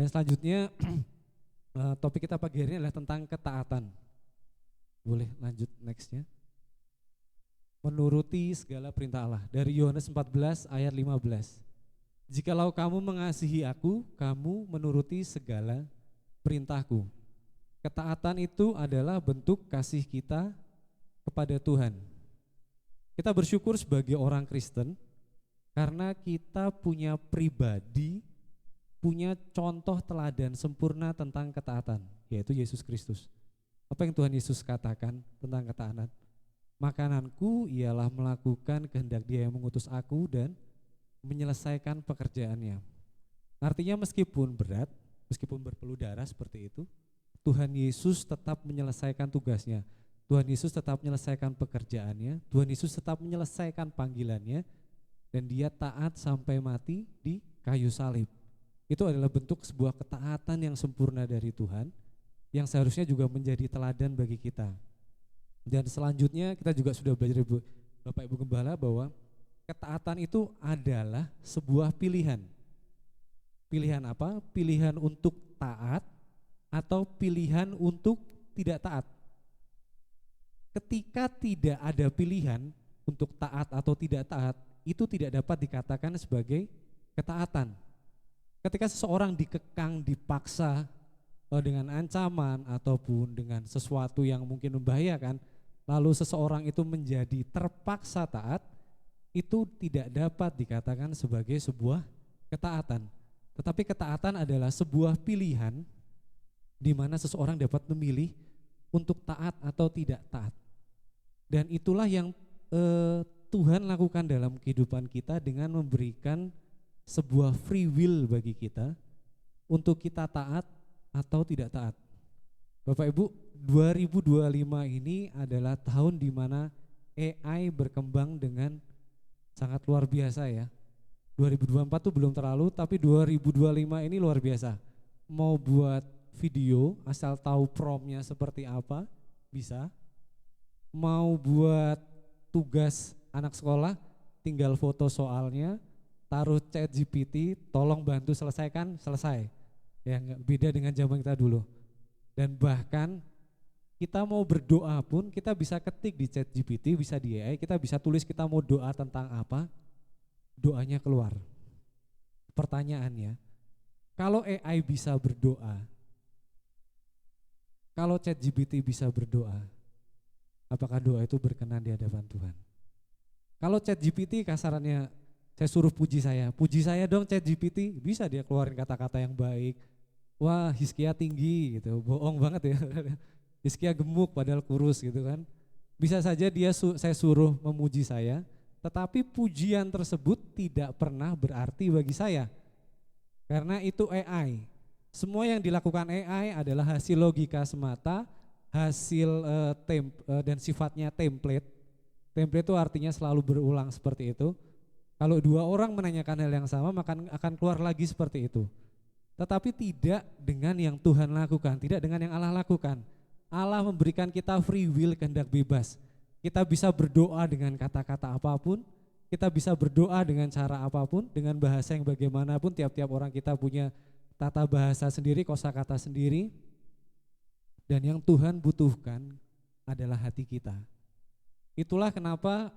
Dan selanjutnya topik kita pagi hari ini adalah tentang ketaatan. Boleh lanjut nextnya. Menuruti segala perintah Allah. Dari Yohanes 14 ayat 15. Jikalau kamu mengasihi aku, kamu menuruti segala perintahku. Ketaatan itu adalah bentuk kasih kita kepada Tuhan. Kita bersyukur sebagai orang Kristen karena kita punya pribadi, punya contoh teladan sempurna tentang ketaatan, yaitu Yesus Kristus. Apa yang Tuhan Yesus katakan tentang ketaatan? Makananku ialah melakukan kehendak Dia yang mengutus aku dan menyelesaikan pekerjaannya. Artinya meskipun berat, meskipun berpeluh darah seperti itu, Tuhan Yesus tetap menyelesaikan tugasnya. Tuhan Yesus tetap menyelesaikan pekerjaannya. Tuhan Yesus tetap menyelesaikan panggilannya. Dan Dia taat sampai mati di kayu salib. Itu adalah bentuk sebuah ketaatan yang sempurna dari Tuhan, yang seharusnya juga menjadi teladan bagi kita. Dan selanjutnya kita juga sudah belajar Bapak Ibu Gembala bahwa ketaatan itu adalah sebuah pilihan. Pilihan apa? Pilihan untuk taat atau pilihan untuk tidak taat. Ketika tidak ada pilihan untuk taat atau tidak taat, itu tidak dapat dikatakan sebagai ketaatan. Ketika seseorang dikekang, dipaksa dengan ancaman ataupun dengan sesuatu yang mungkin membahayakan, lalu seseorang itu menjadi terpaksa taat, itu tidak dapat dikatakan sebagai sebuah ketaatan. Tetapi ketaatan adalah sebuah pilihan di mana seseorang dapat memilih untuk taat atau tidak taat. Dan itulah yang Tuhan lakukan dalam kehidupan kita dengan memberikan sebuah free will bagi kita untuk kita taat atau tidak taat. Bapak Ibu, 2025 ini adalah tahun di mana AI berkembang dengan sangat luar biasa ya. 2024 tuh belum terlalu, tapi 2025 ini luar biasa. Mau buat video asal tahu promptnya seperti apa bisa. Mau buat tugas anak sekolah tinggal foto soalnya, taruh ChatGPT, tolong bantu selesaikan, selesai. Ya nggak beda dengan zaman kita dulu. Dan bahkan kita mau berdoa pun kita bisa ketik di ChatGPT, bisa di AI, kita bisa tulis kita mau doa tentang apa, doanya keluar. Pertanyaannya, kalau AI bisa berdoa, kalau ChatGPT bisa berdoa, apakah doa itu berkenan di hadapan Tuhan? Kalau ChatGPT kasarannya saya suruh puji saya dong ChatGPT, bisa dia keluarin kata-kata yang baik. Wah, Hizkia tinggi gitu, bohong banget ya. Hizkia gemuk padahal kurus gitu kan. Bisa saja saya suruh memuji saya, tetapi pujian tersebut tidak pernah berarti bagi saya. Karena itu AI. Semua yang dilakukan AI adalah hasil logika semata, hasil dan sifatnya template. Template itu artinya selalu berulang seperti itu. Kalau dua orang menanyakan hal yang sama maka akan keluar lagi seperti itu. Tetapi tidak dengan yang Tuhan lakukan, tidak dengan yang Allah lakukan. Allah memberikan kita free will, kehendak bebas. Kita bisa berdoa dengan kata-kata apapun, kita bisa berdoa dengan cara apapun, dengan bahasa yang bagaimanapun. Tiap-tiap orang kita punya tata bahasa sendiri, kosakata sendiri. Dan yang Tuhan butuhkan adalah hati kita. Itulah kenapa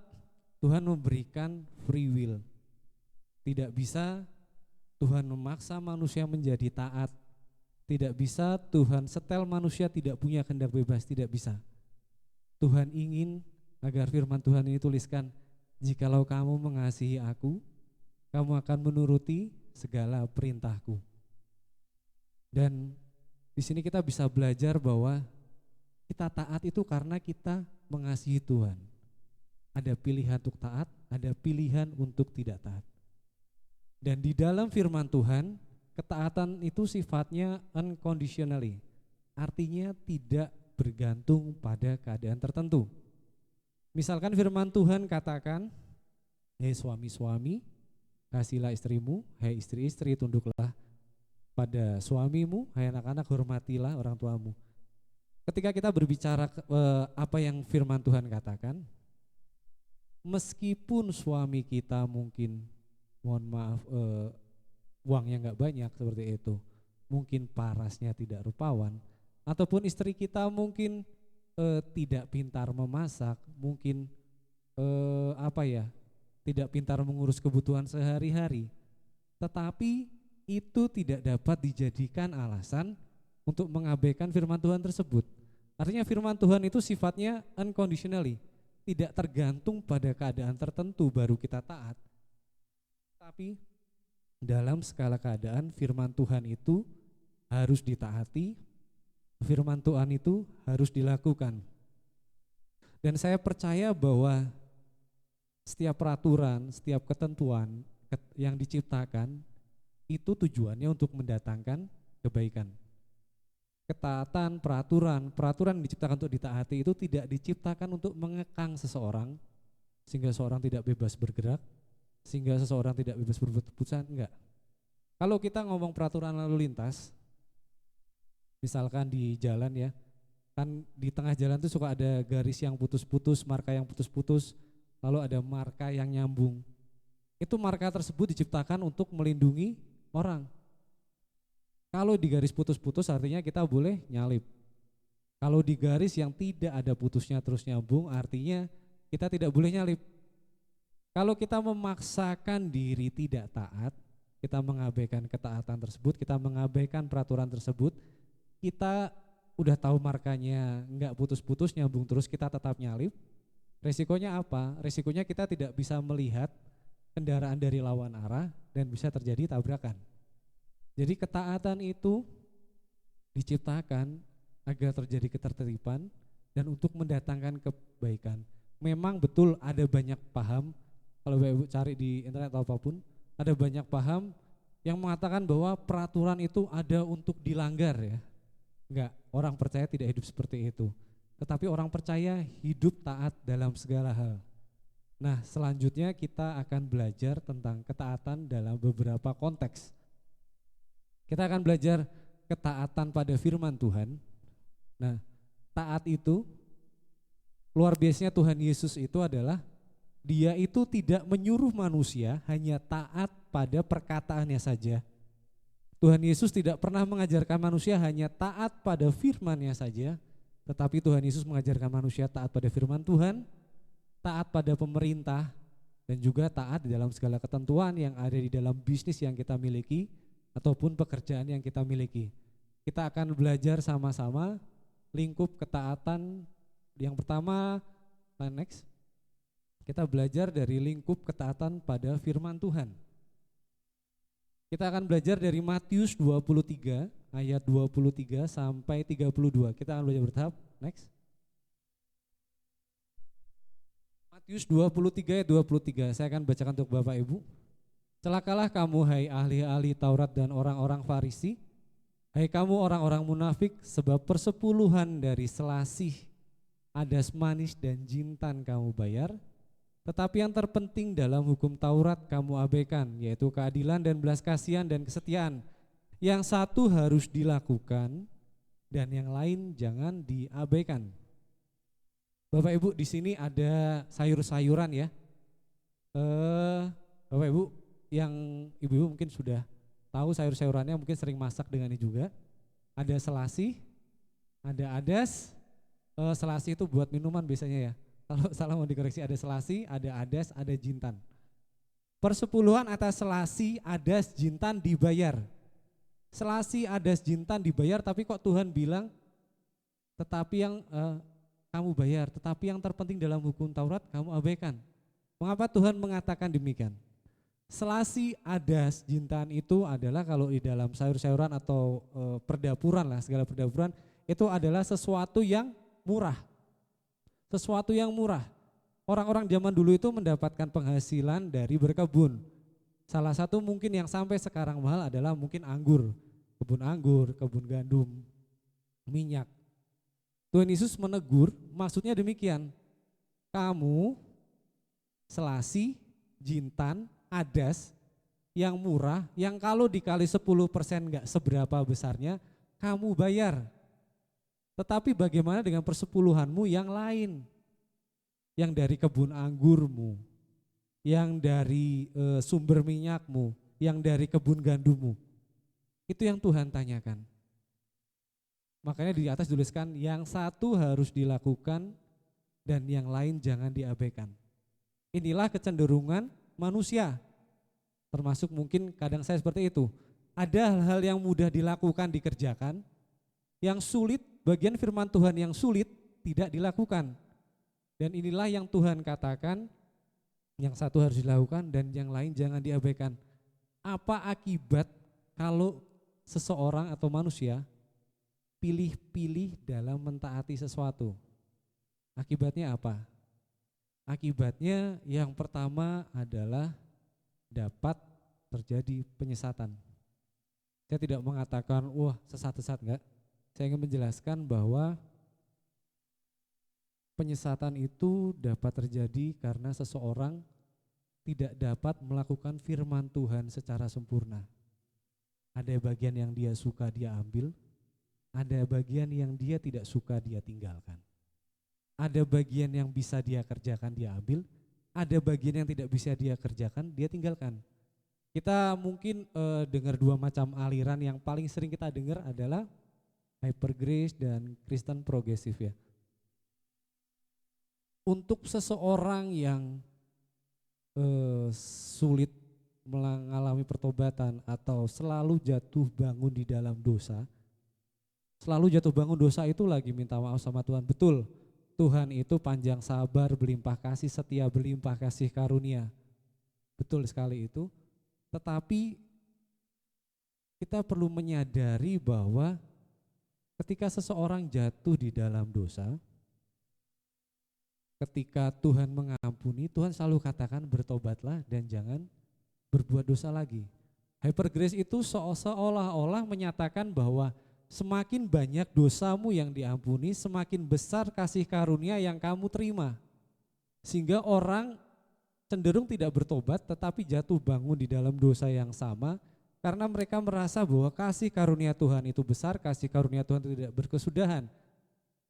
Tuhan memberikan free will. Tidak bisa Tuhan memaksa manusia menjadi taat. Tidak bisa Tuhan setel manusia tidak punya kehendak bebas, tidak bisa. Tuhan ingin agar firman Tuhan ini tuliskan, jikalau kamu mengasihi aku, kamu akan menuruti segala perintahku. Dan di sini kita bisa belajar bahwa kita taat itu karena kita mengasihi Tuhan. Ada pilihan untuk taat, ada pilihan untuk tidak taat. Dan di dalam firman Tuhan, ketaatan itu sifatnya unconditionally. Artinya tidak bergantung pada keadaan tertentu. Misalkan firman Tuhan katakan, hei suami-suami, kasihilah istrimu, hei istri-istri tunduklah pada suamimu, hai anak-anak hormatilah orang tuamu. Ketika kita berbicara apa yang firman Tuhan katakan, meskipun suami kita mungkin mohon maaf uangnya nggak banyak seperti itu, mungkin parasnya tidak rupawan, ataupun istri kita mungkin tidak pintar memasak, mungkin tidak pintar mengurus kebutuhan sehari-hari, tetapi itu tidak dapat dijadikan alasan untuk mengabaikan firman Tuhan tersebut. Artinya firman Tuhan itu sifatnya unconditionally, tidak tergantung pada keadaan tertentu baru kita taat. Tapi dalam segala keadaan firman Tuhan itu harus ditaati, firman Tuhan itu harus dilakukan. Dan saya percaya bahwa setiap peraturan, setiap ketentuan yang diciptakan itu tujuannya untuk mendatangkan kebaikan. Ketaatan, peraturan yang diciptakan untuk ditaati itu tidak diciptakan untuk mengekang seseorang sehingga seseorang tidak bebas bergerak, sehingga seseorang tidak bebas berbuat keputusan, enggak. Kalau kita ngomong peraturan lalu lintas, misalkan di jalan ya, kan di tengah jalan tuh suka ada garis yang putus-putus, marka yang putus-putus, lalu ada marka yang nyambung. Itu marka tersebut diciptakan untuk melindungi orang. Kalau di garis putus-putus artinya kita boleh nyalip. Kalau di garis yang tidak ada putusnya terus nyambung artinya kita tidak boleh nyalip. Kalau kita memaksakan diri tidak taat, kita mengabaikan ketaatan tersebut, kita mengabaikan peraturan tersebut, kita udah tahu markanya enggak putus-putus nyambung terus kita tetap nyalip. Resikonya apa? Resikonya kita tidak bisa melihat kendaraan dari lawan arah dan bisa terjadi tabrakan. Jadi ketaatan itu diciptakan agar terjadi ketertiban dan untuk mendatangkan kebaikan. Memang betul ada banyak paham, kalau Bapak Ibu cari di internet atau apapun, ada banyak paham yang mengatakan bahwa peraturan itu ada untuk dilanggar ya. Enggak, orang percaya tidak hidup seperti itu. Tetapi orang percaya hidup taat dalam segala hal. Nah, selanjutnya kita akan belajar tentang ketaatan dalam beberapa konteks. Kita akan belajar ketaatan pada firman Tuhan. Nah, taat itu luar biasanya Tuhan Yesus itu adalah Dia itu tidak menyuruh manusia hanya taat pada perkataannya saja. Tuhan Yesus tidak pernah mengajarkan manusia hanya taat pada firman-Nya saja, tetapi Tuhan Yesus mengajarkan manusia taat pada firman Tuhan, taat pada pemerintah, dan juga taat di dalam segala ketentuan yang ada di dalam bisnis yang kita miliki ataupun pekerjaan yang kita miliki. Kita akan belajar sama-sama lingkup ketaatan. Yang pertama, next. Kita belajar dari lingkup ketaatan pada firman Tuhan. Kita akan belajar dari Matius 23 ayat 23 sampai 32. Kita akan belajar bertahap. Next. Matius 23 ayat 23. Saya akan bacakan untuk Bapak Ibu. Celakalah kamu hai ahli-ahli Taurat dan orang-orang Farisi, hai kamu orang-orang munafik, sebab persepuluhan dari selasih, adas manis dan jintan kamu bayar, tetapi yang terpenting dalam hukum Taurat kamu abaikan, yaitu keadilan dan belas kasihan dan kesetiaan. Yang satu harus dilakukan dan yang lain jangan diabaikan. Bapak Ibu, di sini ada sayur-sayuran ya. Bapak Ibu, yang ibu-ibu mungkin sudah tahu sayur-sayurannya, mungkin sering masak dengan ini juga. Ada selasih, ada adas. Selasih itu buat minuman biasanya ya. Kalau salah mau dikoreksi, ada selasih, ada adas, ada jintan. Persepuluhan atas selasih, adas, jintan dibayar. Selasih, adas, jintan dibayar, tapi kok Tuhan bilang tetapi yang kamu bayar, tetapi yang terpenting dalam hukum Taurat kamu abaikan. Mengapa Tuhan mengatakan demikian? Selasih, adas, jintan itu adalah kalau di dalam sayur-sayuran atau perdapuran lah, segala perdapuran itu adalah sesuatu yang murah. Sesuatu yang murah. Orang-orang zaman dulu itu mendapatkan penghasilan dari berkebun. Salah satu mungkin yang sampai sekarang mahal adalah mungkin anggur, kebun gandum, minyak. Tuhan Yesus menegur, maksudnya demikian. Kamu selasih, jintan, adas yang murah, yang kalau dikali 10% enggak seberapa besarnya, kamu bayar. Tetapi bagaimana dengan persepuluhanmu yang lain? Yang dari kebun anggurmu, yang dari sumber minyakmu, yang dari kebun gandummu. Itu yang Tuhan tanyakan. Makanya di atas tuliskan yang satu harus dilakukan dan yang lain jangan diabaikan. Inilah kecenderungan manusia. Termasuk mungkin kadang saya seperti itu. Ada hal-hal yang mudah dilakukan, dikerjakan, yang sulit, bagian firman Tuhan yang sulit tidak dilakukan. Dan inilah yang Tuhan katakan, yang satu harus dilakukan dan yang lain jangan diabaikan. Apa akibat kalau seseorang atau manusia pilih-pilih dalam mentaati sesuatu? Akibatnya apa? Akibatnya yang pertama adalah dapat terjadi penyesatan. Saya tidak mengatakan wah sesat-sesat, enggak. Saya ingin menjelaskan bahwa penyesatan itu dapat terjadi karena seseorang tidak dapat melakukan firman Tuhan secara sempurna. Ada bagian yang dia suka dia ambil, ada bagian yang dia tidak suka dia tinggalkan. Ada bagian yang bisa dia kerjakan dia ambil, ada bagian yang tidak bisa dia kerjakan dia tinggalkan. Kita mungkin dengar dua macam aliran, yang paling sering kita dengar adalah Hyper Grace dan Kristen Progresif ya. Untuk seseorang yang sulit mengalami pertobatan atau selalu jatuh bangun di dalam dosa, selalu jatuh bangun dosa itu lagi minta maaf sama Tuhan. Betul, Tuhan itu panjang sabar, berlimpah kasih, setia, berlimpah kasih karunia. Betul sekali itu. Tetapi kita perlu menyadari bahwa ketika seseorang jatuh di dalam dosa, ketika Tuhan mengampuni, Tuhan selalu katakan bertobatlah dan jangan berbuat dosa lagi. Hyper Grace itu seolah-olah menyatakan bahwa semakin banyak dosamu yang diampuni, semakin besar kasih karunia yang kamu terima. Sehingga orang cenderung tidak bertobat tetapi jatuh bangun di dalam dosa yang sama karena mereka merasa bahwa kasih karunia Tuhan itu besar, kasih karunia Tuhan itu tidak berkesudahan.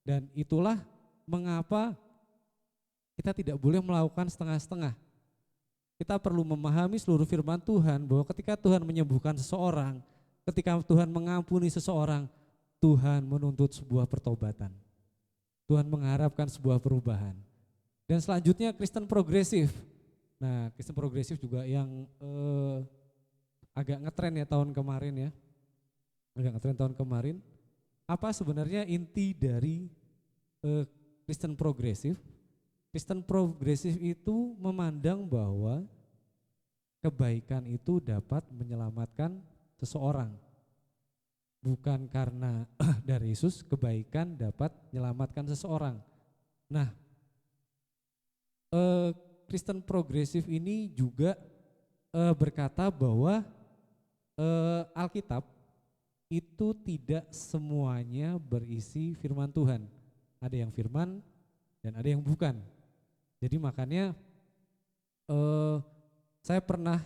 Dan itulah mengapa kita tidak boleh melakukan setengah-setengah. Kita perlu memahami seluruh firman Tuhan bahwa ketika Tuhan menyembuhkan seseorang, ketika Tuhan mengampuni seseorang, Tuhan menuntut sebuah pertobatan. Tuhan mengharapkan sebuah perubahan. Dan selanjutnya Kristen Progresif. Nah, Kristen Progresif juga yang agak ngetren ya tahun kemarin ya. Agak ngetren tahun kemarin. Apa sebenarnya inti dari Kristen Progresif? Kristen Progresif itu memandang bahwa kebaikan itu dapat menyelamatkan seseorang. Bukan karena dari Yesus, kebaikan dapat menyelamatkan seseorang. Nah, Kristen Progresif ini juga berkata bahwa Alkitab itu tidak semuanya berisi firman Tuhan. Ada yang firman dan ada yang bukan. Jadi makanya saya pernah,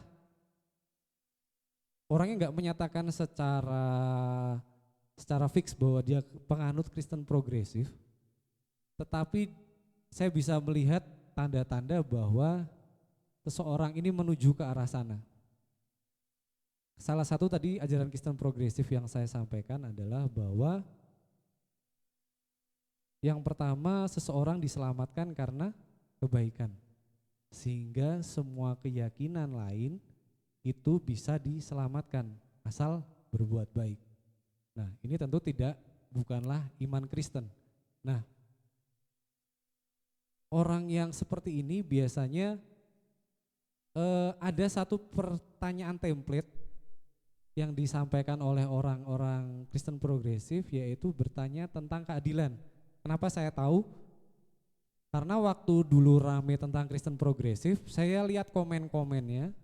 orangnya nggak menyatakan secara fix bahwa dia penganut Kristen Progresif, tetapi saya bisa melihat tanda-tanda bahwa seseorang ini menuju ke arah sana. Salah satu tadi ajaran Kristen Progresif yang saya sampaikan adalah bahwa yang pertama seseorang diselamatkan karena kebaikan, sehingga semua keyakinan lain itu bisa diselamatkan asal berbuat baik. Nah, ini tentu bukanlah iman Kristen. Nah, orang yang seperti ini biasanya ada satu pertanyaan template yang disampaikan oleh orang-orang Kristen Progresif, yaitu bertanya tentang keadilan. Kenapa saya tahu? Karena waktu dulu rame tentang Kristen Progresif, saya lihat komen-komennya,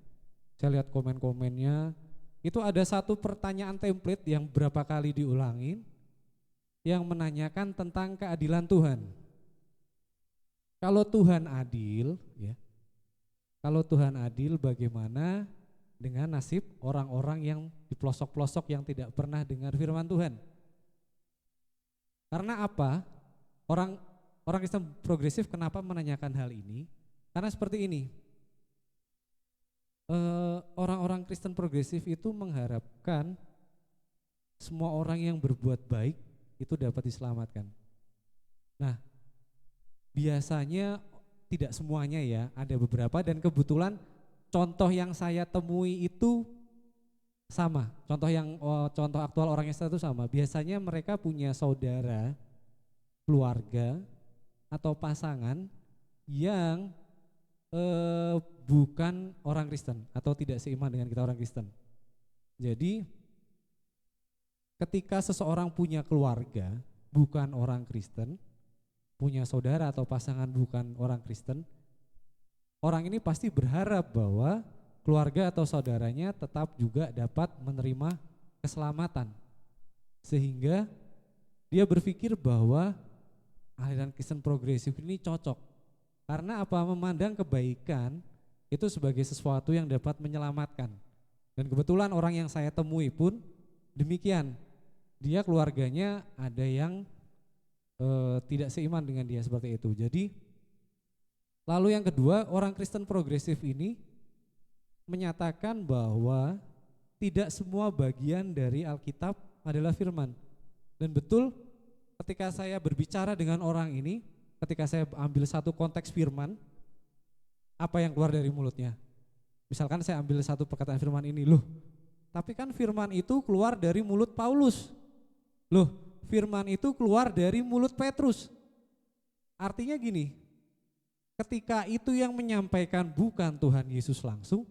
itu ada satu pertanyaan template yang berapa kali diulangin, yang menanyakan tentang keadilan Tuhan. Kalau Tuhan adil, ya, kalau Tuhan adil, bagaimana dengan nasib orang-orang yang di pelosok-pelosok yang tidak pernah dengar firman Tuhan? Karena apa? Orang Kristen Progresif kenapa menanyakan hal ini? Karena seperti ini, orang-orang Kristen Progresif itu mengharapkan semua orang yang berbuat baik itu dapat diselamatkan. Nah, biasanya tidak semuanya ya, ada beberapa, dan kebetulan contoh yang saya temui itu sama. Contoh aktual orang Kristen itu sama. Biasanya mereka punya saudara, keluarga, atau pasangan yang bukan orang Kristen atau tidak seiman dengan kita orang Kristen. Jadi ketika seseorang punya keluarga bukan orang Kristen, punya saudara atau pasangan bukan orang Kristen, orang ini pasti berharap bahwa keluarga atau saudaranya tetap juga dapat menerima keselamatan. Sehingga dia berpikir bahwa aliran Kristen progresif ini cocok. Karena apa? Memandang kebaikan itu sebagai sesuatu yang dapat menyelamatkan. Dan kebetulan orang yang saya temui pun demikian. Dia keluarganya ada yang tidak seiman dengan dia seperti itu. Jadi lalu yang kedua, orang Kristen progresif ini menyatakan bahwa tidak semua bagian dari Alkitab adalah firman. Dan betul, ketika saya berbicara dengan orang ini, ketika saya ambil satu konteks firman, apa yang keluar dari mulutnya? Misalkan saya ambil satu perkataan firman ini, loh, tapi kan firman itu keluar dari mulut Paulus. Loh, firman itu keluar dari mulut Petrus. Artinya gini, ketika itu yang menyampaikan bukan Tuhan Yesus langsung,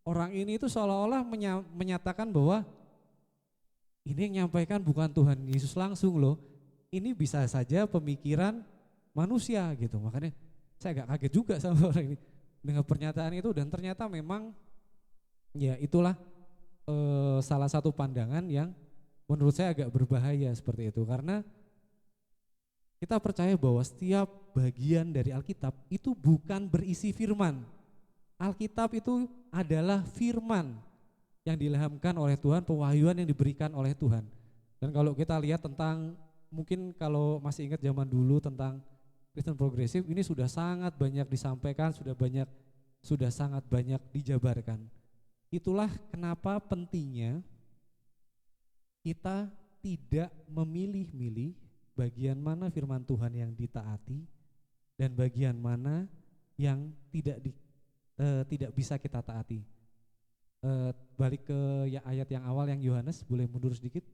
orang ini itu seolah-olah menyatakan bahwa ini yang menyampaikan bukan Tuhan Yesus langsung loh. Ini bisa saja pemikiran manusia gitu. Makanya saya agak kaget juga sama orang ini dengan pernyataan itu, dan ternyata memang ya itulah salah satu pandangan yang menurut saya agak berbahaya seperti itu. Karena kita percaya bahwa setiap bagian dari Alkitab itu bukan berisi firman. Alkitab itu adalah firman yang diilhamkan oleh Tuhan, pewahyuan yang diberikan oleh Tuhan. Dan kalau kita lihat tentang, mungkin kalau masih ingat zaman dulu tentang Kristen progresif, ini sudah sangat banyak disampaikan, sudah sangat banyak dijabarkan. Itulah kenapa pentingnya kita tidak memilih-milih bagian mana firman Tuhan yang ditaati dan bagian mana yang tidak bisa kita taati. Balik ke ayat yang awal yang Yohanes, boleh mundur sedikit.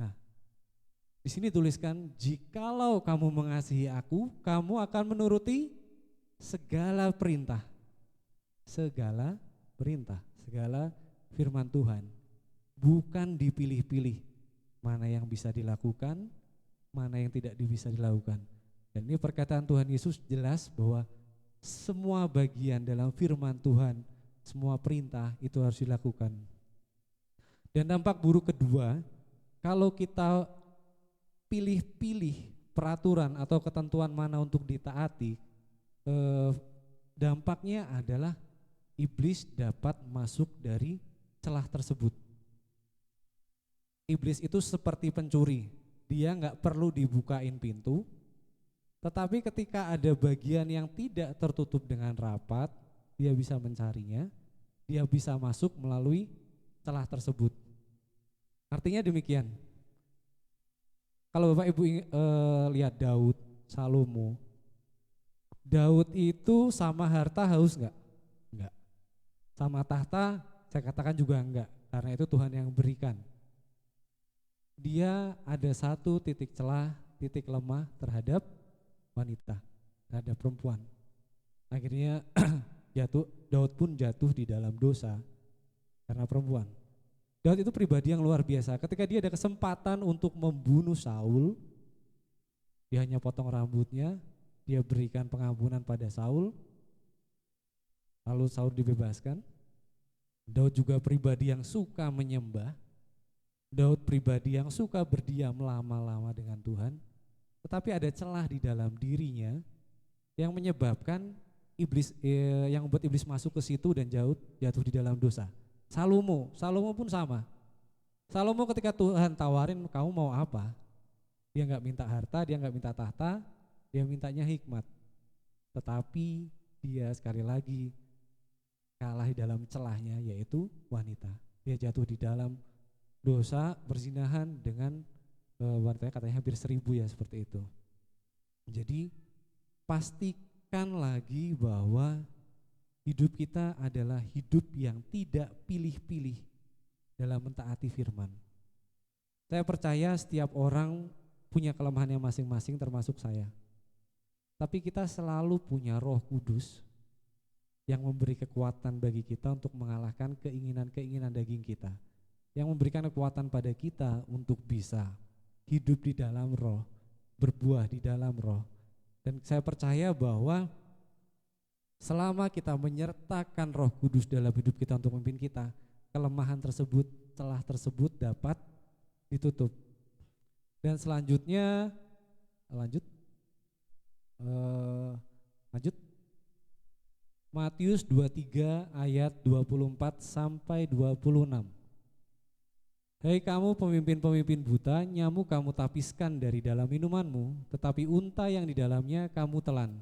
Nah, di sini tuliskan, jikalau kamu mengasihi aku, kamu akan menuruti segala perintah. Segala perintah, segala firman Tuhan. Bukan dipilih-pilih mana yang bisa dilakukan, mana yang tidak bisa dilakukan. Dan ini perkataan Tuhan Yesus jelas bahwa semua bagian dalam firman Tuhan, semua perintah itu harus dilakukan. Dan dampak buruk kedua, kalau kita pilih-pilih peraturan atau ketentuan mana untuk ditaati, dampaknya adalah iblis dapat masuk dari celah tersebut. Iblis itu seperti pencuri, dia nggak perlu dibukain pintu, tetapi ketika ada bagian yang tidak tertutup dengan rapat, dia bisa mencarinya, dia bisa masuk melalui celah tersebut. Artinya demikian. Kalau Bapak Ibu lihat Daud, Salomo, Daud itu sama harta haus nggak? Enggak. Sama tahta saya katakan juga enggak, karena itu Tuhan yang berikan. Dia ada satu titik celah, titik lemah terhadap wanita, terhadap perempuan. Akhirnya Daud pun jatuh di dalam dosa karena perempuan. Daud itu pribadi yang luar biasa. Ketika dia ada kesempatan untuk membunuh Saul, dia hanya potong rambutnya, dia berikan pengampunan pada Saul, lalu Saul dibebaskan. Daud juga pribadi yang suka menyembah. Daud pribadi yang suka berdiam lama-lama dengan Tuhan, tetapi ada celah di dalam dirinya yang menyebabkan yang membuat iblis masuk ke situ dan Daud jatuh di dalam dosa. Salomo pun sama. Salomo ketika Tuhan tawarin, kamu mau apa? Dia nggak minta harta, dia nggak minta tahta, dia mintanya hikmat. Tetapi dia sekali lagi kalah di dalam celahnya, yaitu wanita. Dia jatuh di dalam dosa perzinahan dengan wanitanya katanya hampir 1.000 ya seperti itu. Jadi pastikan lagi bahwa hidup kita adalah hidup yang tidak pilih-pilih dalam mentaati firman. Saya percaya setiap orang punya kelemahannya masing-masing termasuk saya. Tapi kita selalu punya Roh Kudus yang memberi kekuatan bagi kita untuk mengalahkan keinginan-keinginan daging kita. Yang memberikan kekuatan pada kita untuk bisa hidup di dalam Roh, berbuah di dalam Roh. Dan saya percaya bahwa selama kita menyertakan Roh Kudus dalam hidup kita untuk memimpin kita, kelemahan tersebut, celah tersebut dapat ditutup. Dan selanjutnya lanjut Matius 23 ayat 24 sampai 26. Hei kamu pemimpin-pemimpin buta, nyamuk kamu tapiskan dari dalam minumanmu, tetapi unta yang di dalamnya kamu telan.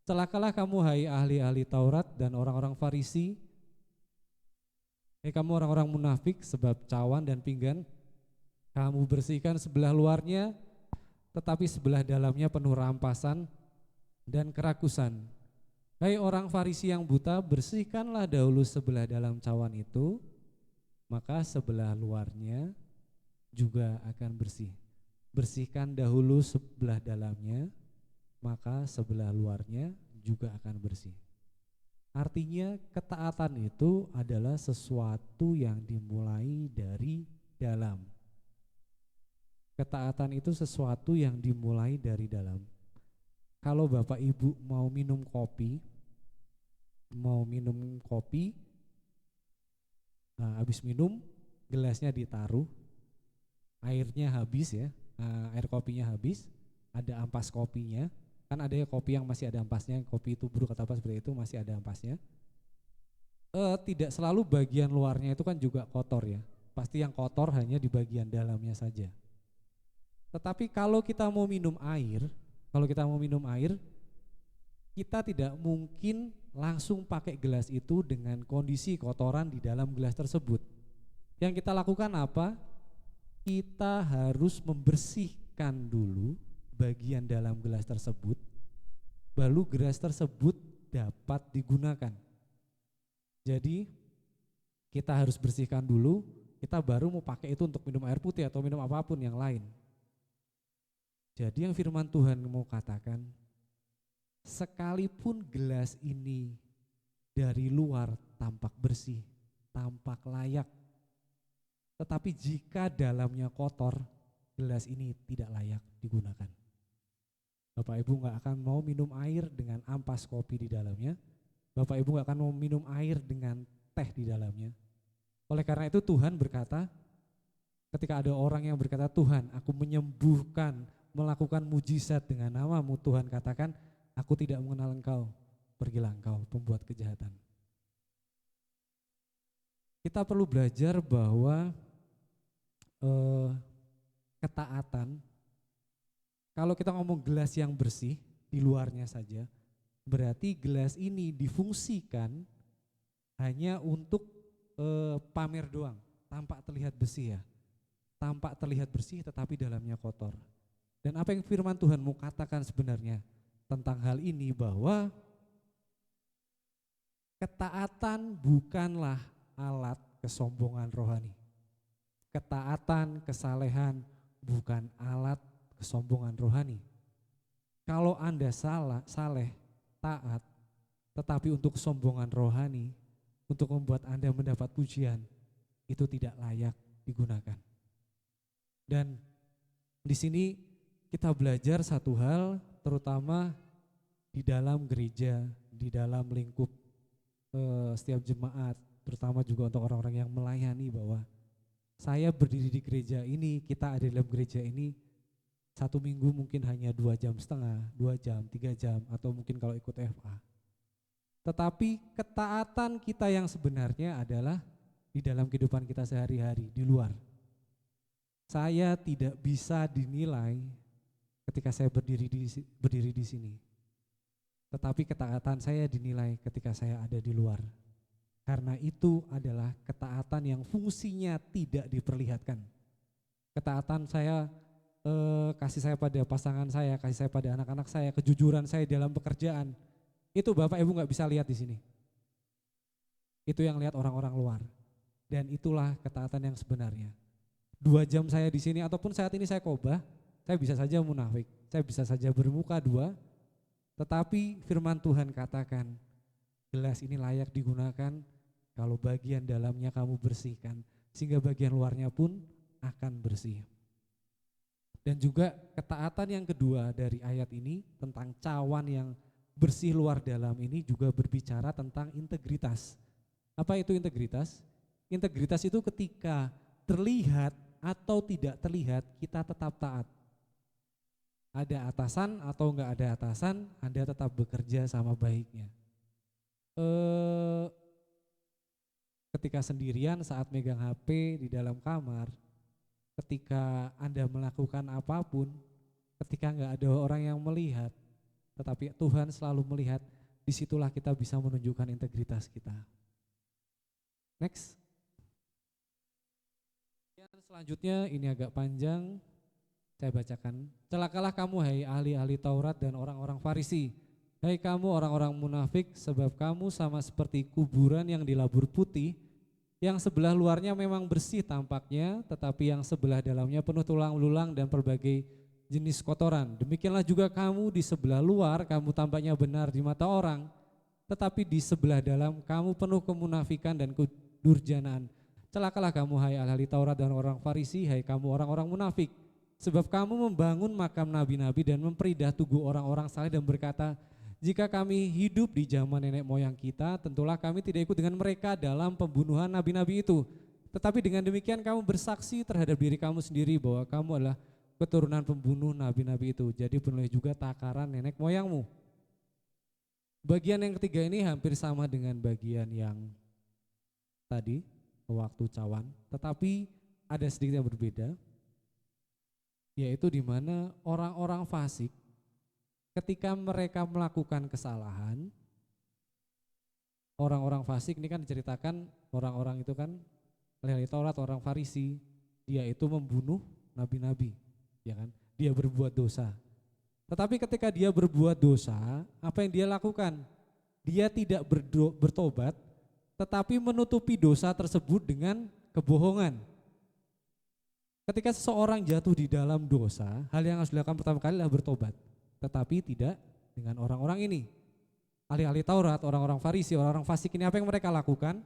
Celakalah kamu hai ahli-ahli Taurat dan orang-orang Farisi. Hei kamu orang-orang munafik, sebab cawan dan pinggan kamu bersihkan sebelah luarnya, tetapi sebelah dalamnya penuh rampasan dan kerakusan. Hai orang Farisi yang buta, bersihkanlah dahulu sebelah dalam cawan itu, maka sebelah luarnya juga akan bersih. Bersihkan dahulu sebelah dalamnya, maka sebelah luarnya juga akan bersih. Artinya ketaatan itu adalah sesuatu yang dimulai dari dalam. Ketaatan itu sesuatu yang dimulai dari dalam. Kalau Bapak Ibu mau minum kopi, nah, habis minum gelasnya ditaruh, airnya habis ya, air kopinya habis, ada ampas kopinya, kan ada ya kopi yang masih ada ampasnya, kopi itu buruk atau apa seperti itu masih ada ampasnya. Tidak selalu bagian luarnya itu kan juga kotor ya, pasti yang kotor hanya di bagian dalamnya saja. Tetapi kalau kita mau minum air, kita tidak mungkin langsung pakai gelas itu dengan kondisi kotoran di dalam gelas tersebut. Yang kita lakukan apa? Kita harus membersihkan dulu bagian dalam gelas tersebut, baru gelas tersebut dapat digunakan. Jadi kita harus bersihkan dulu, kita baru mau pakai itu untuk minum air putih atau minum apapun yang lain. Jadi yang firman Tuhan mau katakan, sekalipun gelas ini dari luar tampak bersih, tampak layak, tetapi jika dalamnya kotor, gelas ini tidak layak digunakan. Bapak Ibu gak akan mau minum air dengan ampas kopi di dalamnya, Bapak Ibu gak akan mau minum air dengan teh di dalamnya. Oleh karena itu Tuhan berkata, ketika ada orang yang berkata, Tuhan aku menyembuhkan, melakukan mujizat dengan nama-Mu, Tuhan katakan, aku tidak mengenal engkau, pergilah engkau pembuat kejahatan. Kita perlu belajar bahwa ketaatan, kalau kita ngomong gelas yang bersih di luarnya saja, berarti gelas ini difungsikan hanya untuk pamer doang, tampak terlihat bersih ya, tampak terlihat bersih tetapi dalamnya kotor. Dan apa yang firman Tuhan mau katakan sebenarnya tentang hal ini, bahwa ketaatan bukanlah alat kesombongan rohani. Ketaatan, kesalehan bukan alat kesombongan rohani. Kalau Anda saleh, taat, tetapi untuk kesombongan rohani, untuk membuat Anda mendapat pujian, itu tidak layak digunakan. Dan di sini kita belajar satu hal, terutama di dalam gereja, di dalam lingkup setiap jemaat, terutama juga untuk orang-orang yang melayani, bahwa saya berdiri di gereja ini, kita ada dalam gereja ini, satu minggu mungkin hanya 2,5 jam, 2 jam, 3 jam, atau mungkin kalau ikut FA. Tetapi ketaatan kita yang sebenarnya adalah di dalam kehidupan kita sehari-hari, di luar. Saya tidak bisa dinilai ketika saya berdiri di sini. Tetapi ketaatan saya dinilai ketika saya ada di luar. Karena itu adalah ketaatan yang fungsinya tidak diperlihatkan. Ketaatan saya, kasih saya pada pasangan saya, kasih saya pada anak-anak saya, kejujuran saya dalam pekerjaan. Itu Bapak Ibu nggak bisa lihat di sini. Itu yang lihat orang-orang luar. Dan itulah ketaatan yang sebenarnya. 2 jam saya di sini ataupun saat ini saya khotbah, saya bisa saja munafik, saya bisa saja bermuka dua, tetapi firman Tuhan katakan, gelas ini layak digunakan kalau bagian dalamnya kamu bersihkan, sehingga bagian luarnya pun akan bersih. Dan juga ketaatan yang kedua dari ayat ini tentang cawan yang bersih luar dalam ini juga berbicara tentang integritas. Apa itu integritas? Integritas itu ketika terlihat atau tidak terlihat kita tetap taat. Ada atasan atau enggak ada atasan, Anda tetap bekerja sama baiknya. Ketika sendirian saat megang HP di dalam kamar, ketika Anda melakukan apapun, ketika enggak ada orang yang melihat, tetapi Tuhan selalu melihat, disitulah kita bisa menunjukkan integritas kita. Next. Yang selanjutnya ini agak panjang, saya bacakan. Celakalah kamu hai ahli-ahli Taurat dan orang-orang Farisi. Hai kamu orang-orang munafik, sebab kamu sama seperti kuburan yang dilabur putih, yang sebelah luarnya memang bersih tampaknya, tetapi yang sebelah dalamnya penuh tulang belulang dan berbagai jenis kotoran. Demikianlah juga kamu di sebelah luar, kamu tampaknya benar di mata orang, tetapi di sebelah dalam kamu penuh kemunafikan dan kedurjanaan. Celakalah kamu hai ahli Taurat dan orang Farisi, hai kamu orang-orang munafik, sebab kamu membangun makam nabi-nabi dan memperidah tugu orang-orang saleh dan berkata, jika kami hidup di zaman nenek moyang kita, tentulah kami tidak ikut dengan mereka dalam pembunuhan nabi-nabi itu. Tetapi dengan demikian kamu bersaksi terhadap diri kamu sendiri bahwa kamu adalah keturunan pembunuh nabi-nabi itu. Jadi penuhi juga takaran nenek moyangmu. Bagian yang ketiga ini hampir sama dengan bagian yang tadi, waktu cawan, tetapi ada sedikit yang berbeda, yaitu di mana orang-orang fasik ketika mereka melakukan kesalahan, orang-orang fasik ini kan diceritakan, orang-orang itu kan ahli Taurat, orang Farisi, dia itu membunuh nabi-nabi, ya kan? Dia berbuat dosa. Tetapi ketika dia berbuat dosa, apa yang dia lakukan? Dia tidak bertobat, tetapi menutupi dosa tersebut dengan kebohongan. Ketika seseorang jatuh di dalam dosa, hal yang harus dilakukan pertama kali adalah bertobat. Tetapi tidak dengan orang-orang ini. Ahli-ahli Taurat, orang-orang Farisi, orang-orang fasik ini apa yang mereka lakukan?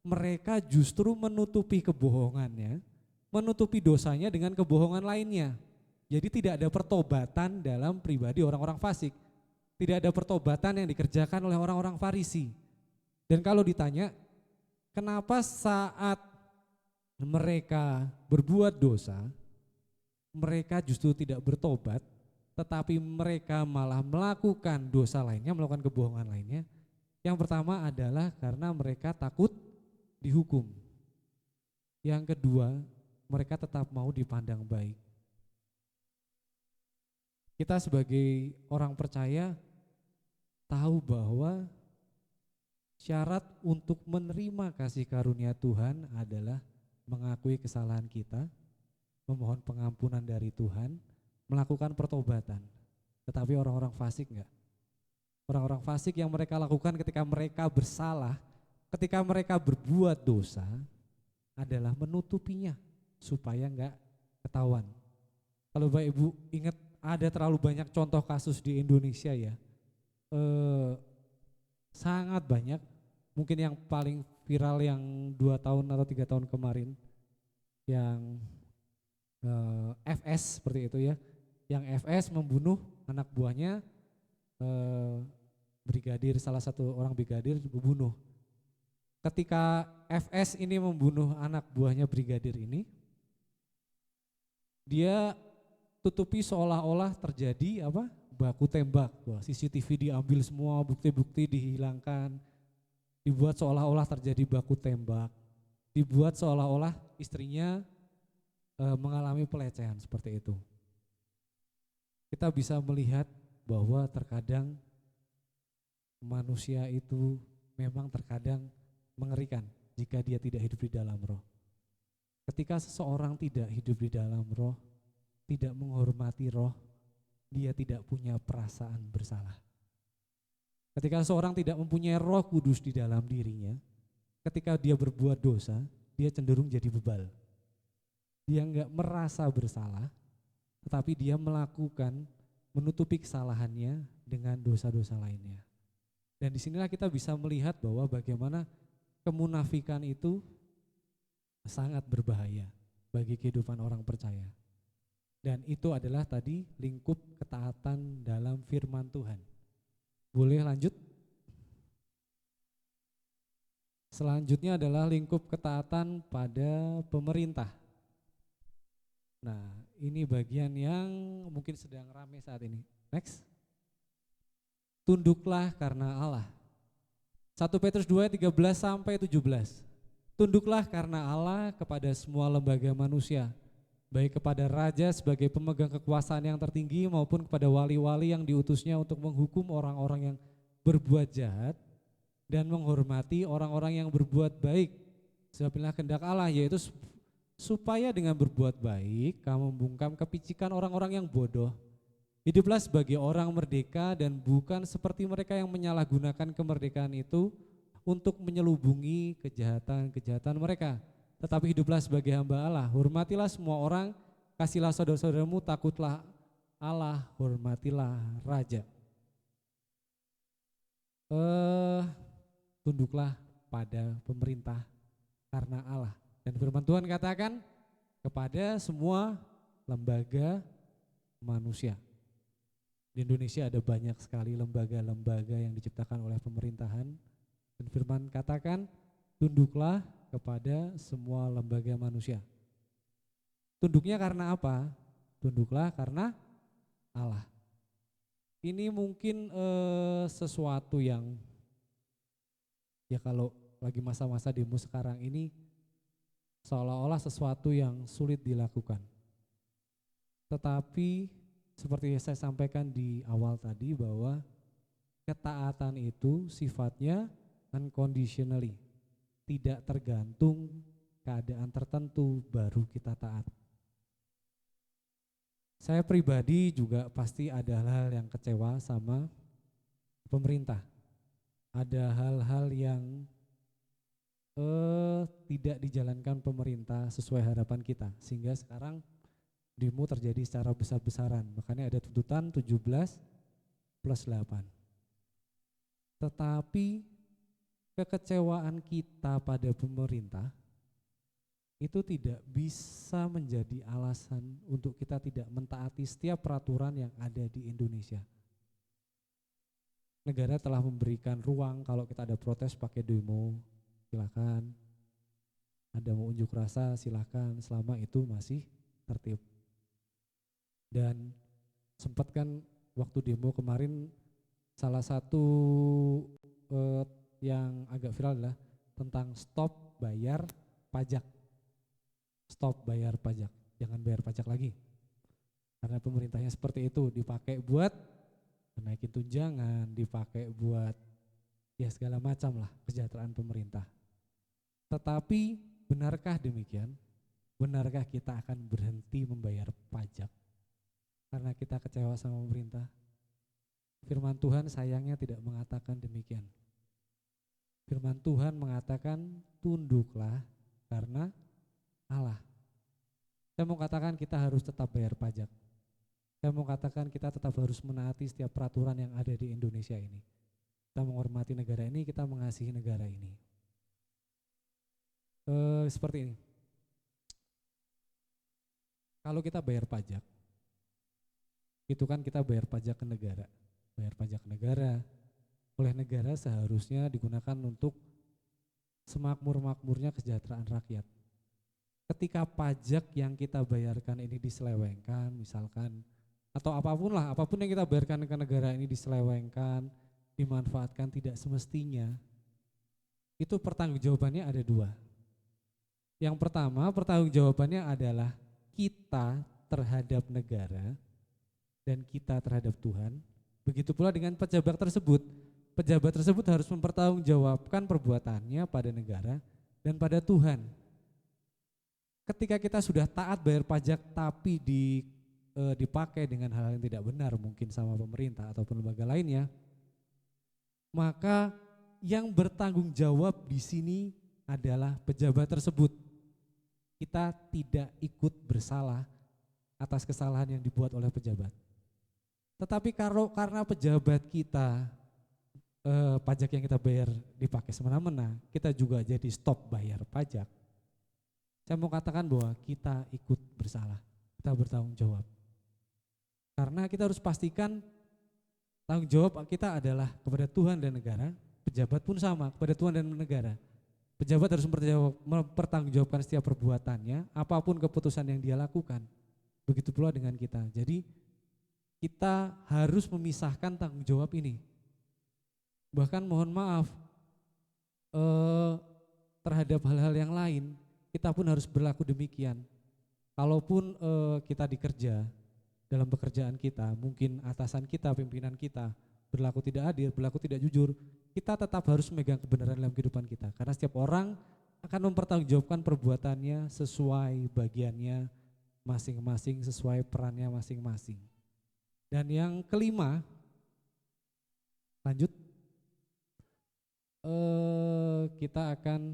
Mereka justru menutupi kebohongannya, menutupi dosanya dengan kebohongan lainnya. Jadi tidak ada pertobatan dalam pribadi orang-orang fasik. Tidak ada pertobatan yang dikerjakan oleh orang-orang Farisi. Dan kalau ditanya, kenapa saat mereka berbuat dosa, mereka justru tidak bertobat, tetapi mereka malah melakukan dosa lainnya, melakukan kebohongan lainnya. Yang pertama adalah karena mereka takut dihukum. Yang kedua, mereka tetap mau dipandang baik. Kita sebagai orang percaya tahu bahwa syarat untuk menerima kasih karunia Tuhan adalah mengakui kesalahan kita, memohon pengampunan dari Tuhan, melakukan pertobatan. Tetapi orang-orang fasik enggak. Orang-orang fasik yang mereka lakukan ketika mereka bersalah, ketika mereka berbuat dosa adalah menutupinya supaya enggak ketahuan. Kalau Bapak Ibu ingat, ada terlalu banyak contoh kasus di Indonesia ya, sangat banyak. Mungkin yang paling viral yang 2 tahun atau 3 tahun kemarin, yang FS seperti itu ya, yang FS membunuh anak buahnya, brigadir, salah satu orang brigadir dibunuh. Ketika FS ini membunuh anak buahnya brigadir ini, dia tutupi seolah-olah terjadi baku tembak. Wah, CCTV diambil semua, bukti-bukti dihilangkan, dibuat seolah-olah terjadi baku tembak, dibuat seolah-olah istrinya mengalami pelecehan seperti itu. Kita bisa melihat bahwa terkadang manusia itu memang terkadang mengerikan jika dia tidak hidup di dalam roh. Ketika seseorang tidak hidup di dalam roh, tidak menghormati roh, dia tidak punya perasaan bersalah. Ketika seseorang tidak mempunyai Roh Kudus di dalam dirinya, ketika dia berbuat dosa, dia cenderung jadi bebal. Dia enggak merasa bersalah, tetapi dia melakukan, menutupi kesalahannya dengan dosa-dosa lainnya. Dan disinilah kita bisa melihat bahwa bagaimana kemunafikan itu sangat berbahaya bagi kehidupan orang percaya. Dan itu adalah tadi lingkup ketaatan dalam firman Tuhan. Boleh lanjut? Selanjutnya adalah lingkup ketaatan pada pemerintah. Nah, ini bagian yang mungkin sedang ramai saat ini. Next. Tunduklah karena Allah. 1 Petrus 2 13 sampai 17. Tunduklah karena Allah kepada semua lembaga manusia, baik kepada raja sebagai pemegang kekuasaan yang tertinggi maupun kepada wali-wali yang diutusnya untuk menghukum orang-orang yang berbuat jahat dan menghormati orang-orang yang berbuat baik. Sebab inilah kehendak Allah, yaitu supaya dengan berbuat baik kamu membungkam kepicikan orang-orang yang bodoh. Hiduplah sebagai orang merdeka dan bukan seperti mereka yang menyalahgunakan kemerdekaan itu untuk menyelubungi kejahatan-kejahatan mereka. Tetapi hiduplah sebagai hamba Allah, hormatilah semua orang, kasihlah saudara-saudaramu, takutlah Allah, hormatilah raja. Tunduklah pada pemerintah karena Allah. Dan firman Tuhan katakan kepada semua lembaga manusia. Di Indonesia ada banyak sekali lembaga-lembaga yang diciptakan oleh pemerintahan. Dan firman katakan tunduklah kepada semua lembaga manusia. Tunduknya karena apa? Tunduklah karena Allah. Ini mungkin sesuatu yang ya kalau lagi masa-masa demo sekarang ini seolah-olah sesuatu yang sulit dilakukan. Tetapi seperti yang saya sampaikan di awal tadi bahwa ketaatan itu sifatnya unconditionally. Tidak tergantung keadaan tertentu baru kita taat. Saya pribadi juga pasti ada hal yang kecewa sama pemerintah. Ada hal-hal yang tidak dijalankan pemerintah sesuai harapan kita. Sehingga sekarang demo terjadi secara besar-besaran. Makanya ada tuntutan 17+8. Tetapi kekecewaan kita pada pemerintah itu tidak bisa menjadi alasan untuk kita tidak mentaati setiap peraturan yang ada di Indonesia. Negara telah memberikan ruang kalau kita ada protes pakai demo, silakan. Ada mau unjuk rasa, silakan, selama itu masih tertib. Dan sempat kan waktu demo kemarin salah satu yang agak viral adalah tentang stop bayar pajak. Stop bayar pajak, jangan bayar pajak lagi. Karena pemerintahnya seperti itu, dipakai buat menaikin tunjangan, dipakai buat ya segala macam lah kesejahteraan pemerintah. Tetapi benarkah demikian? Benarkah kita akan berhenti membayar pajak karena kita kecewa sama pemerintah? Firman Tuhan sayangnya tidak mengatakan demikian. Firman Tuhan mengatakan tunduklah karena Allah. Saya mau katakan kita harus tetap bayar pajak. Saya mau katakan kita tetap harus menaati setiap peraturan yang ada di Indonesia ini. Kita menghormati negara ini, kita mengasihi negara ini. Seperti ini. Kalau kita bayar pajak, itu kan kita bayar pajak ke negara. Bayar pajak ke negara, oleh negara seharusnya digunakan untuk semakmur-makmurnya kesejahteraan rakyat. Ketika pajak yang kita bayarkan ini diselewengkan misalkan, atau apapun yang kita bayarkan ke negara ini diselewengkan, dimanfaatkan tidak semestinya, itu pertanggungjawabannya ada dua. Yang pertama, pertanggungjawabannya adalah kita terhadap negara dan kita terhadap Tuhan. Begitu pula dengan pejabat tersebut. pejabat tersebut harus mempertanggungjawabkan perbuatannya pada negara dan pada Tuhan. Ketika kita sudah taat bayar pajak tapi dipakai dengan hal yang tidak benar mungkin sama pemerintah ataupun lembaga lainnya, maka yang bertanggung jawab di sini adalah pejabat tersebut. Kita tidak ikut bersalah atas kesalahan yang dibuat oleh pejabat. Tetapi karena pejabat kita pajak yang kita bayar dipakai semena-mena, kita juga jadi stop bayar pajak. Saya mau katakan bahwa kita ikut bersalah, kita bertanggung jawab. Karena kita harus pastikan tanggung jawab kita adalah kepada Tuhan dan negara, pejabat pun sama kepada Tuhan dan negara. Pejabat harus mempertanggungjawabkan setiap perbuatannya, apapun keputusan yang dia lakukan. Begitu pula dengan kita. Jadi kita harus memisahkan tanggung jawab ini. Bahkan mohon maaf, terhadap hal-hal yang lain, kita pun harus berlaku demikian. Kalaupun kita dikerja, dalam pekerjaan kita, mungkin atasan kita, pimpinan kita, berlaku tidak adil, berlaku tidak jujur, kita tetap harus memegang kebenaran dalam kehidupan kita. Karena setiap orang akan mempertanggungjawabkan perbuatannya sesuai bagiannya masing-masing, sesuai perannya masing-masing. Dan yang kelima, lanjut, kita akan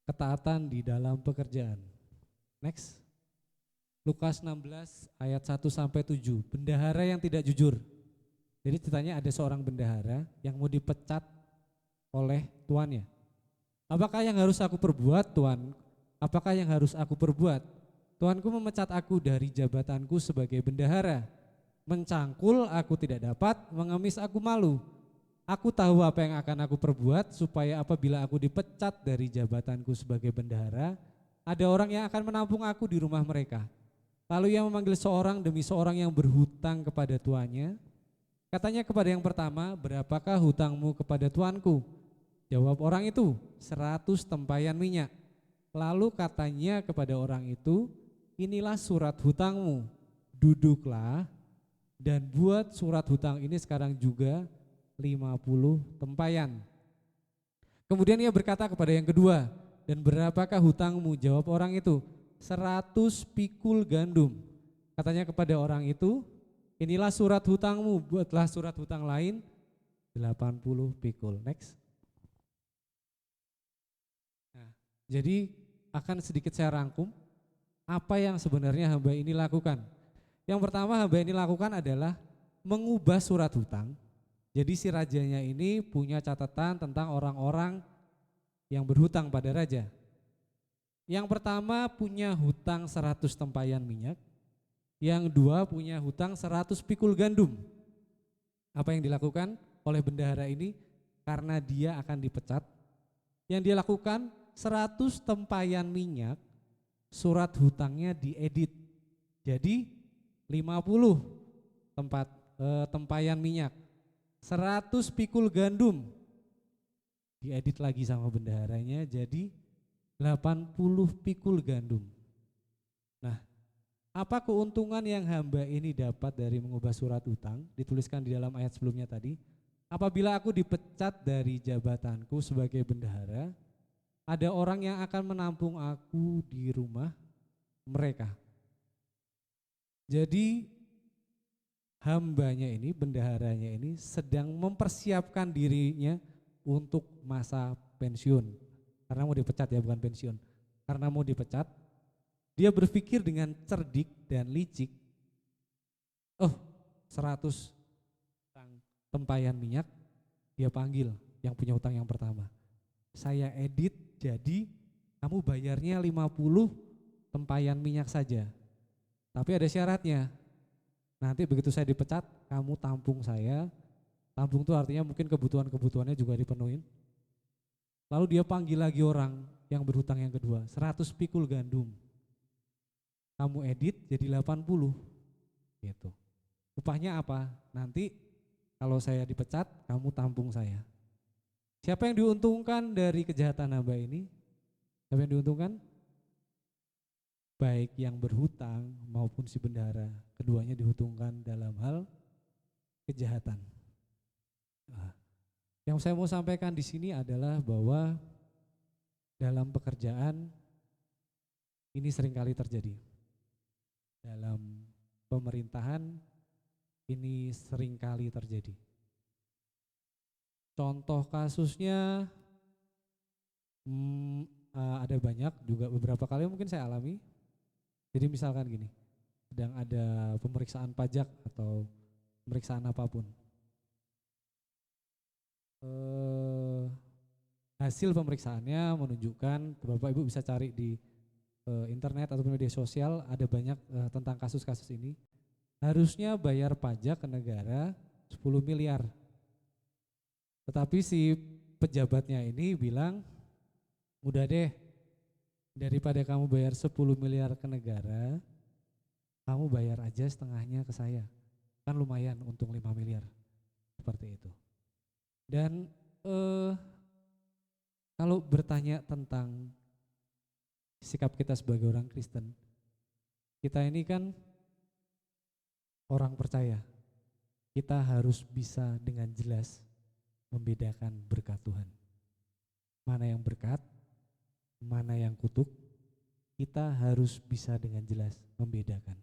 ketaatan di dalam pekerjaan. Next. Lukas 16 ayat 1 sampai 7. Bendahara yang tidak jujur. Jadi ceritanya ada seorang bendahara yang mau dipecat oleh tuannya. Apakah yang harus aku perbuat, Tuan? Apakah yang harus aku perbuat? Tuanku memecat aku dari jabatanku sebagai bendahara. Mencangkul aku tidak dapat, mengemis aku malu. Aku tahu apa yang akan aku perbuat supaya apabila aku dipecat dari jabatanku sebagai bendahara, ada orang yang akan menampung aku di rumah mereka. Lalu ia memanggil seorang demi seorang yang berhutang kepada tuannya. Katanya kepada yang pertama, berapakah hutangmu kepada tuanku? Jawab orang itu, 100 tempayan minyak. Lalu katanya kepada orang itu, inilah surat hutangmu, duduklah dan buat surat hutang ini sekarang juga 50 tempayan. Kemudian ia berkata kepada yang kedua, dan berapakah hutangmu? Jawab orang itu, 100 pikul gandum. Katanya kepada orang itu, inilah surat hutangmu, buatlah surat hutang lain 80 pikul. Next. Nah, jadi akan sedikit saya rangkum apa yang sebenarnya hamba ini lakukan. Yang pertama hamba ini lakukan adalah mengubah surat hutang. Jadi si rajanya ini punya catatan tentang orang-orang yang berhutang pada raja. Yang pertama punya hutang 100 tempayan minyak, yang dua punya hutang 100 pikul gandum. Apa yang dilakukan oleh bendahara ini? Karena dia akan dipecat, yang dia lakukan 100 tempayan minyak, surat hutangnya diedit. Jadi 50 tempayan minyak, 100 pikul gandum, diedit lagi sama bendaharanya jadi 80 pikul gandum. Nah, apa keuntungan yang hamba ini dapat dari mengubah surat hutang? Dituliskan di dalam ayat sebelumnya tadi. Apabila aku dipecat dari jabatanku sebagai bendahara, ada orang yang akan menampung aku di rumah mereka. Jadi hambanya ini, bendaharanya ini sedang mempersiapkan dirinya untuk masa pensiun. Karena mau dipecat ya, bukan pensiun. Karena mau dipecat, dia berpikir dengan cerdik dan licik. 100 tempayan minyak, dia panggil yang punya hutang yang pertama. Saya edit jadi kamu bayarnya 50 tempayan minyak saja. Tapi ada syaratnya. Nanti begitu saya dipecat, kamu tampung saya. Tampung itu artinya mungkin kebutuhan-kebutuhannya juga dipenuhin. Lalu dia panggil lagi orang yang berhutang yang kedua, 100 pikul gandum. Kamu edit jadi 80. Gitu. Upahnya apa? Nanti kalau saya dipecat, kamu tampung saya. Siapa yang diuntungkan dari kejahatan hamba ini? Siapa yang diuntungkan? Baik yang berhutang maupun si bendahara. Keduanya diuntungkan dalam hal kejahatan. berdoa. Yang saya mau sampaikan di sini adalah bahwa dalam pekerjaan ini seringkali terjadi. Dalam pemerintahan ini seringkali terjadi. Contoh kasusnya ada banyak, juga beberapa kali mungkin saya alami. Jadi misalkan gini, sedang ada pemeriksaan pajak atau pemeriksaan apapun. Hasil pemeriksaannya menunjukkan, Bapak Ibu bisa cari di internet atau media sosial, ada banyak tentang kasus-kasus ini. Harusnya bayar pajak ke negara 10 miliar. Tetapi si pejabatnya ini bilang, udah deh, daripada kamu bayar 10 miliar ke negara, kamu bayar aja setengahnya ke saya. Kan lumayan untung 5 miliar. Seperti itu. Dan kalau bertanya tentang sikap kita sebagai orang Kristen, kita ini kan orang percaya. Kita harus bisa dengan jelas membedakan berkat Tuhan. Mana yang berkat, mana yang kutuk, kita harus bisa dengan jelas membedakan.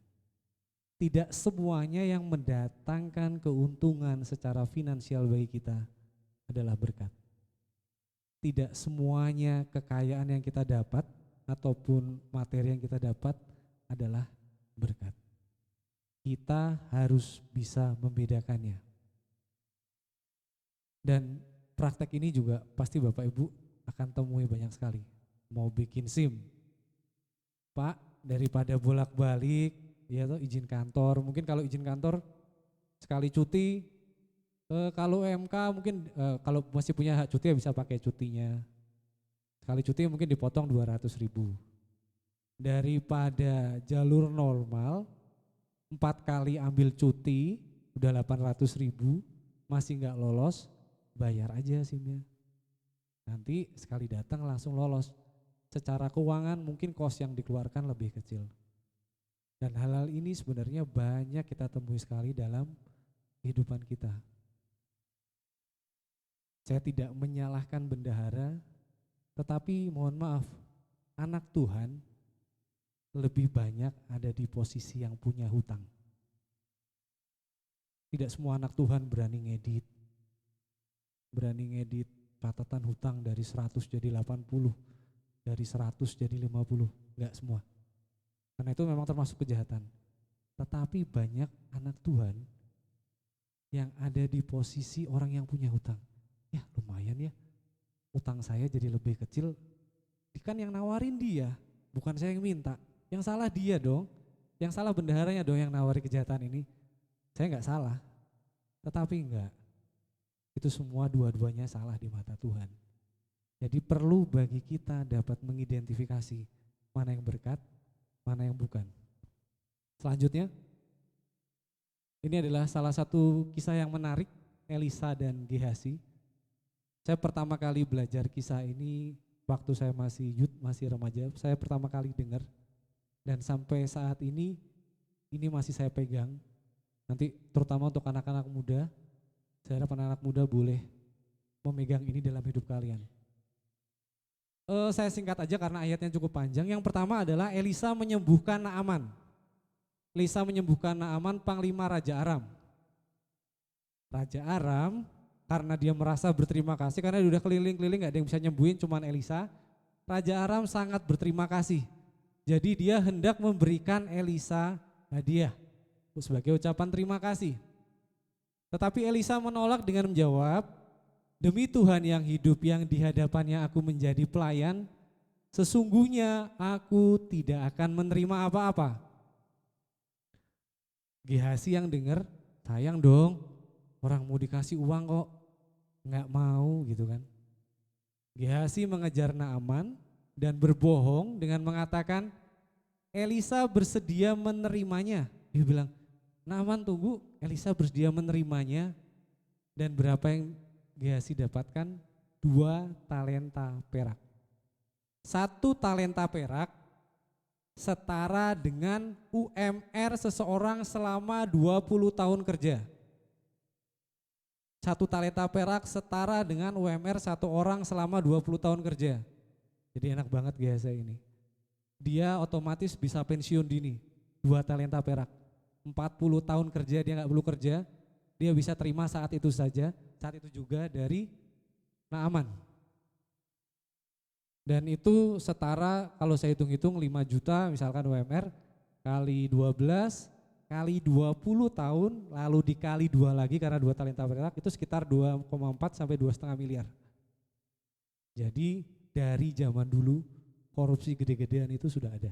Tidak semuanya yang mendatangkan keuntungan secara finansial bagi kita adalah berkat. Tidak semuanya kekayaan yang kita dapat ataupun materi yang kita dapat adalah berkat. Kita harus bisa membedakannya. Dan praktek ini juga pasti Bapak Ibu akan temui banyak sekali. Mau bikin SIM, Pak, daripada bolak-balik, ya toh izin kantor. Mungkin kalau izin kantor sekali cuti, kalau MK mungkin kalau masih punya hak cuti ya bisa pakai cutinya. Sekali cuti mungkin dipotong 200.000. Daripada jalur normal 4 kali ambil cuti udah 800.000 masih nggak lolos, bayar aja SIM-nya. Nanti sekali datang langsung lolos. Secara keuangan mungkin kos yang dikeluarkan lebih kecil. Dan hal-hal ini sebenarnya banyak kita temui sekali dalam kehidupan kita. Saya tidak menyalahkan bendahara, tetapi mohon maaf, anak Tuhan lebih banyak ada di posisi yang punya hutang. Tidak semua anak Tuhan berani ngedit catatan hutang dari 100 jadi 80, dari 100 jadi 50, enggak semua. Karena itu memang termasuk kejahatan. Tetapi banyak anak Tuhan yang ada di posisi orang yang punya hutang. Ya lumayan ya, utang saya jadi lebih kecil, kan yang nawarin dia, bukan saya yang minta. Yang salah dia dong, yang salah bendaharanya dong yang nawari kejahatan ini. Saya enggak salah, tetapi enggak. Itu semua dua-duanya salah di mata Tuhan. Jadi perlu bagi kita dapat mengidentifikasi mana yang berkat, mana yang bukan. Selanjutnya, ini adalah salah satu kisah yang menarik, Elisa dan Gehazi. Saya pertama kali belajar kisah ini waktu saya masih masih remaja. Saya pertama kali dengar dan sampai saat ini masih saya pegang. Nanti terutama untuk anak-anak muda, saya harap anak-anak muda boleh memegang ini dalam hidup kalian. Saya singkat aja karena ayatnya cukup panjang. Yang pertama adalah Elisa menyembuhkan Naaman. Elisa menyembuhkan Naaman, panglima Raja Aram. Raja Aram karena dia merasa berterima kasih, karena dia udah keliling-keliling gak ada yang bisa nyembuhin, cuman Elisa. Raja Aram sangat berterima kasih. Jadi dia hendak memberikan Elisa hadiah sebagai ucapan terima kasih. Tetapi Elisa menolak dengan menjawab, demi Tuhan yang hidup yang di hadapannya aku menjadi pelayan, sesungguhnya aku tidak akan menerima apa-apa. Gehazi yang dengar, sayang dong, orang mau dikasih uang kok nggak mau gitu kan. Gehazi mengejar Naaman dan berbohong dengan mengatakan Elisa bersedia menerimanya. Dia bilang, Naaman tunggu, Elisa bersedia menerimanya. Dan berapa yang Gehazi dapatkan? 2 talenta perak. 1 talenta perak setara dengan UMR seseorang selama 20 tahun kerja. 1 talenta perak setara dengan UMR satu orang selama 20 tahun kerja. Jadi enak banget GHC ini. Dia otomatis bisa pensiun dini, 2 talenta perak. 40 tahun kerja dia nggak perlu kerja, dia bisa terima saat itu saja, saat itu juga dari Naaman. Dan itu setara kalau saya hitung-hitung 5 juta misalkan UMR kali 12 kali 20 tahun lalu dikali 2 lagi karena 2 talenta perak itu sekitar 2,4 sampai 2,5 miliar. Jadi dari zaman dulu korupsi gede-gedean itu sudah ada.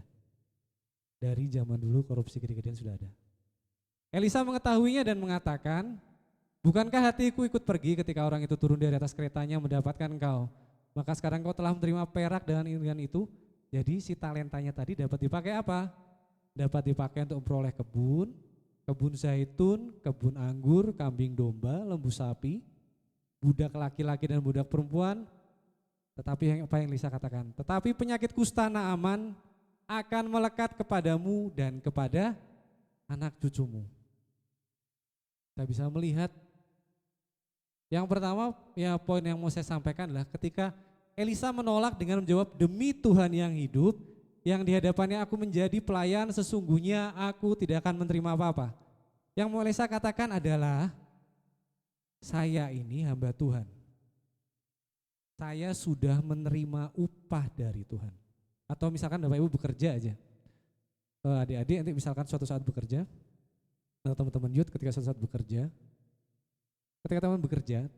Dari zaman dulu korupsi gede-gedean sudah ada. Elisa mengetahuinya dan mengatakan, bukankah hatiku ikut pergi ketika orang itu turun dari atas keretanya mendapatkan engkau? Maka sekarang kau telah menerima perak dengan itu. Jadi si talentanya tadi dapat dipakai apa? Dapat dipakai untuk memperoleh kebun, kebun zaitun, kebun anggur, kambing domba, lembu sapi, budak laki-laki dan budak perempuan. Tetapi apa yang Elisa katakan? Tetapi penyakit kusta Naaman akan melekat kepadamu dan kepada anak cucumu. Kita bisa melihat yang pertama ya poin yang mau saya sampaikan adalah ketika Elisa menolak dengan menjawab demi Tuhan yang hidup yang di hadapannya aku menjadi pelayan sesungguhnya aku tidak akan menerima apa-apa. Yang mau Elisa katakan adalah saya ini hamba Tuhan. Saya sudah menerima upah dari Tuhan. Atau misalkan Bapak Ibu bekerja aja. Adik-adik nanti misalkan suatu saat bekerja atau teman-teman youth ketika suatu saat bekerja. Ketika teman bekerja,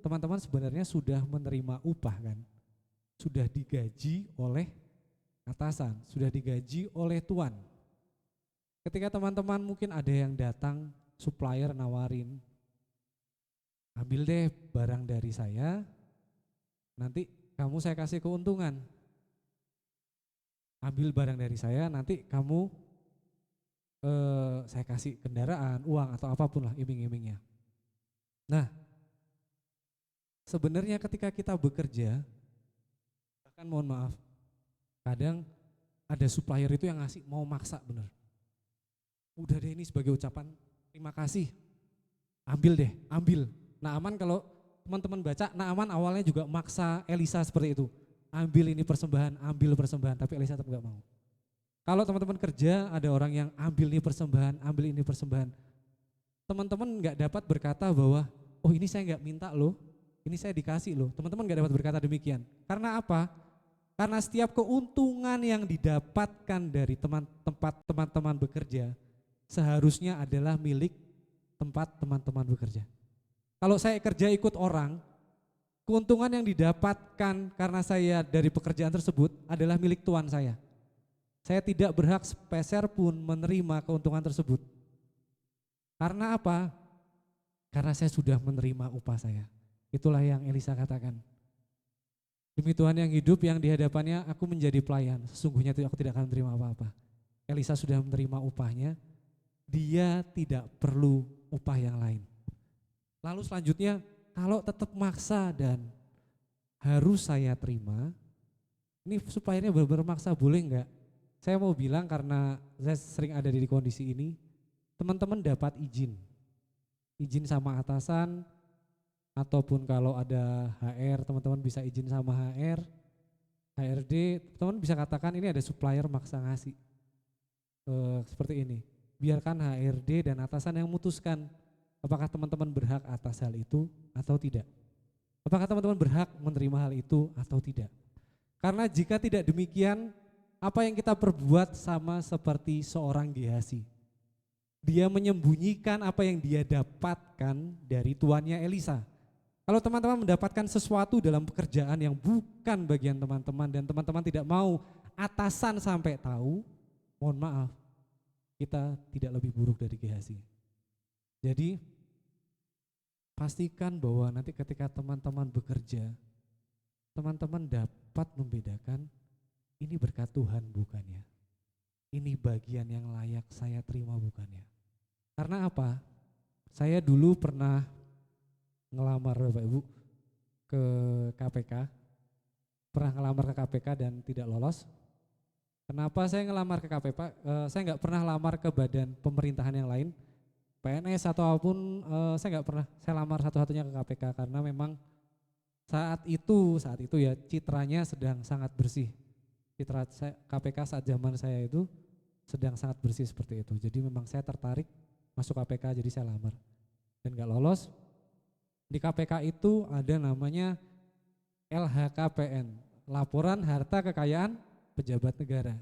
teman-teman sebenarnya sudah menerima upah kan. Sudah digaji oleh atasan, sudah digaji oleh tuan. Ketika teman-teman mungkin ada yang datang, supplier nawarin, ambil deh barang dari saya, nanti kamu saya kasih keuntungan. Ambil barang dari saya, nanti kamu saya kasih kendaraan, uang atau apapun lah iming-imingnya. Nah, sebenarnya ketika kita bekerja, bahkan mohon maaf, kadang ada supplier itu yang ngasih mau maksa bener. Udah deh ini sebagai ucapan terima kasih, ambil deh, ambil. Naaman kalau teman-teman baca, Naaman awalnya juga maksa Elisa seperti itu. Ambil ini persembahan, ambil persembahan, tapi Elisa tetap gak mau. Kalau teman-teman kerja ada orang yang ambil ini persembahan, ambil ini persembahan. Teman-teman gak dapat berkata bahwa, oh ini saya gak minta loh, ini saya dikasih loh. Teman-teman gak dapat berkata demikian. Karena apa? Karena setiap keuntungan yang didapatkan dari tempat teman-teman bekerja, seharusnya adalah milik tempat teman-teman bekerja. Kalau saya kerja ikut orang, keuntungan yang didapatkan karena saya dari pekerjaan tersebut adalah milik tuan saya. Saya tidak berhak sepeser pun menerima keuntungan tersebut. Karena apa? Karena saya sudah menerima upah saya. Itulah yang Elisa katakan. Demi Tuhan yang hidup yang di hadapannya aku menjadi pelayan. Sesungguhnya aku tidak akan menerima apa-apa. Elisa sudah menerima upahnya. Dia tidak perlu upah yang lain. Lalu selanjutnya, kalau tetap maksa dan harus saya terima, ini suppliernya benar-benar maksa boleh enggak? Saya mau bilang karena saya sering ada di kondisi ini, teman-teman dapat izin sama atasan, ataupun kalau ada HR, teman-teman bisa izin sama HRD, teman-teman bisa katakan ini ada supplier maksa ngasih, seperti ini. Biarkan HRD dan atasan yang memutuskan apakah teman-teman berhak atas hal itu atau tidak. Apakah teman-teman berhak menerima hal itu atau tidak. Karena jika tidak demikian, apa yang kita perbuat sama seperti seorang Gehazi. Dia menyembunyikan apa yang dia dapatkan dari tuannya Elisa. Kalau teman-teman mendapatkan sesuatu dalam pekerjaan yang bukan bagian teman-teman dan teman-teman tidak mau atasan sampai tahu, mohon maaf, kita tidak lebih buruk dari Gehazi. Jadi pastikan bahwa nanti ketika teman-teman bekerja, teman-teman dapat membedakan ini berkat Tuhan bukannya. Ini bagian yang layak saya terima bukannya. Karena apa? Saya dulu pernah ngelamar Bapak Ibu ke KPK. Pernah ngelamar ke KPK dan tidak lolos. Kenapa saya ngelamar ke KPK? Saya nggak pernah lamar ke badan pemerintahan yang lain. PNS atau apapun, saya nggak pernah, saya lamar satu-satunya ke KPK karena memang saat itu ya citranya sedang sangat bersih. Citra KPK saat zaman saya itu sedang sangat bersih seperti itu. Jadi memang saya tertarik masuk KPK, jadi saya lamar dan nggak lolos. Di KPK itu ada namanya LHKPN, Laporan Harta Kekayaan Pejabat Negara.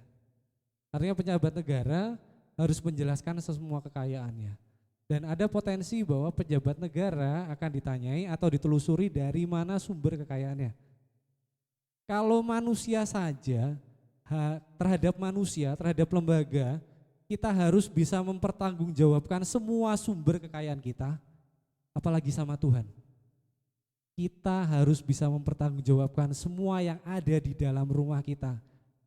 Artinya pejabat negara harus menjelaskan semua kekayaannya. Dan ada potensi bahwa pejabat negara akan ditanyai atau ditelusuri dari mana sumber kekayaannya. Kalau manusia saja, terhadap manusia, terhadap lembaga, kita harus bisa mempertanggungjawabkan semua sumber kekayaan kita, apalagi sama Tuhan. Kita harus bisa mempertanggungjawabkan semua yang ada di dalam rumah kita,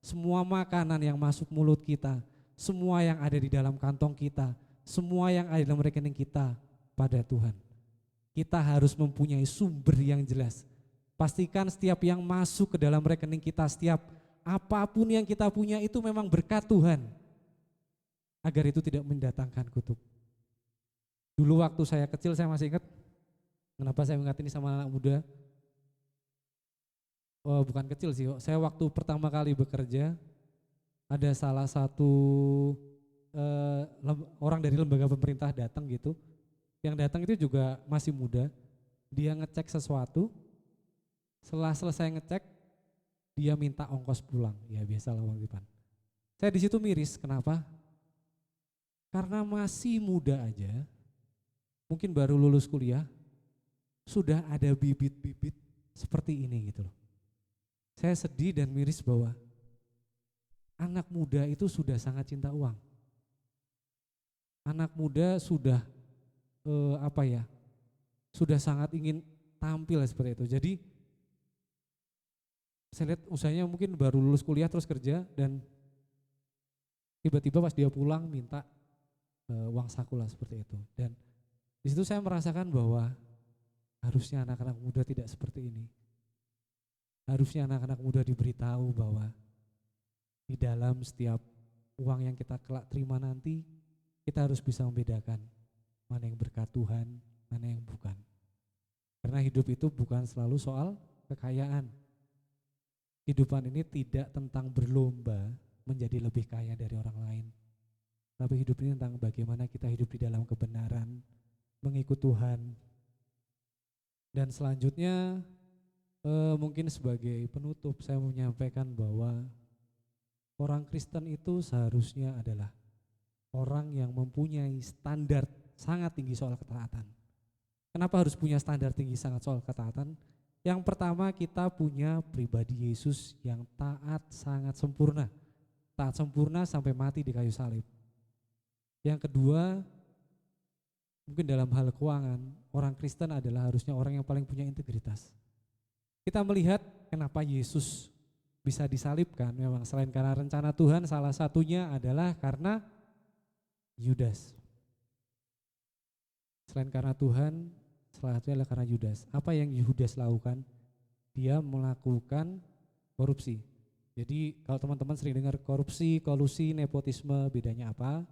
semua makanan yang masuk mulut kita, semua yang ada di dalam kantong kita, semua yang ada dalam rekening kita pada Tuhan. Kita harus mempunyai sumber yang jelas. Pastikan setiap yang masuk ke dalam rekening kita, setiap apapun yang kita punya itu memang berkat Tuhan, agar itu tidak mendatangkan kutuk. Dulu waktu saya kecil, saya masih ingat, kenapa saya ingat ini sama anak muda. Oh, bukan kecil sih, saya waktu pertama kali bekerja, ada salah satu orang dari lembaga pemerintah datang gitu. Yang datang itu juga masih muda. Dia ngecek sesuatu. Setelah selesai ngecek, dia minta ongkos pulang. Ya biasalah Bang Ipan. Saya di situ miris, kenapa? Karena masih muda aja, mungkin baru lulus kuliah, sudah ada bibit-bibit seperti ini gitu loh. Saya sedih dan miris bahwa anak muda itu sudah sangat cinta uang. Anak muda sudah sudah sangat ingin tampil seperti itu. Jadi saya lihat usahanya mungkin baru lulus kuliah terus kerja dan tiba-tiba pas dia pulang minta uang saku lah seperti itu. Dan di situ saya merasakan bahwa harusnya anak-anak muda tidak seperti ini. Harusnya anak-anak muda diberitahu bahwa di dalam setiap uang yang kita kelak terima nanti, kita harus bisa membedakan mana yang berkat Tuhan, mana yang bukan. Karena hidup itu bukan selalu soal kekayaan. Kehidupan ini tidak tentang berlomba menjadi lebih kaya dari orang lain. Tapi hidup ini tentang bagaimana kita hidup di dalam kebenaran, mengikut Tuhan. Dan selanjutnya mungkin sebagai penutup saya menyampaikan bahwa orang Kristen itu seharusnya adalah orang yang mempunyai standar sangat tinggi soal ketaatan. Kenapa harus punya standar tinggi sangat soal ketaatan? Yang pertama, kita punya pribadi Yesus yang taat sangat sempurna. Taat sempurna sampai mati di kayu salib. Yang kedua, mungkin dalam hal keuangan, orang Kristen adalah harusnya orang yang paling punya integritas. Kita melihat kenapa Yesus bisa disalibkan, memang selain karena rencana Tuhan, salah satunya adalah karena Yudas. Selain karena Tuhan, salah satunya adalah karena Yudas. Apa yang Yudas lakukan? Dia melakukan korupsi. Jadi kalau teman-teman sering dengar korupsi, kolusi, nepotisme, bedanya apa?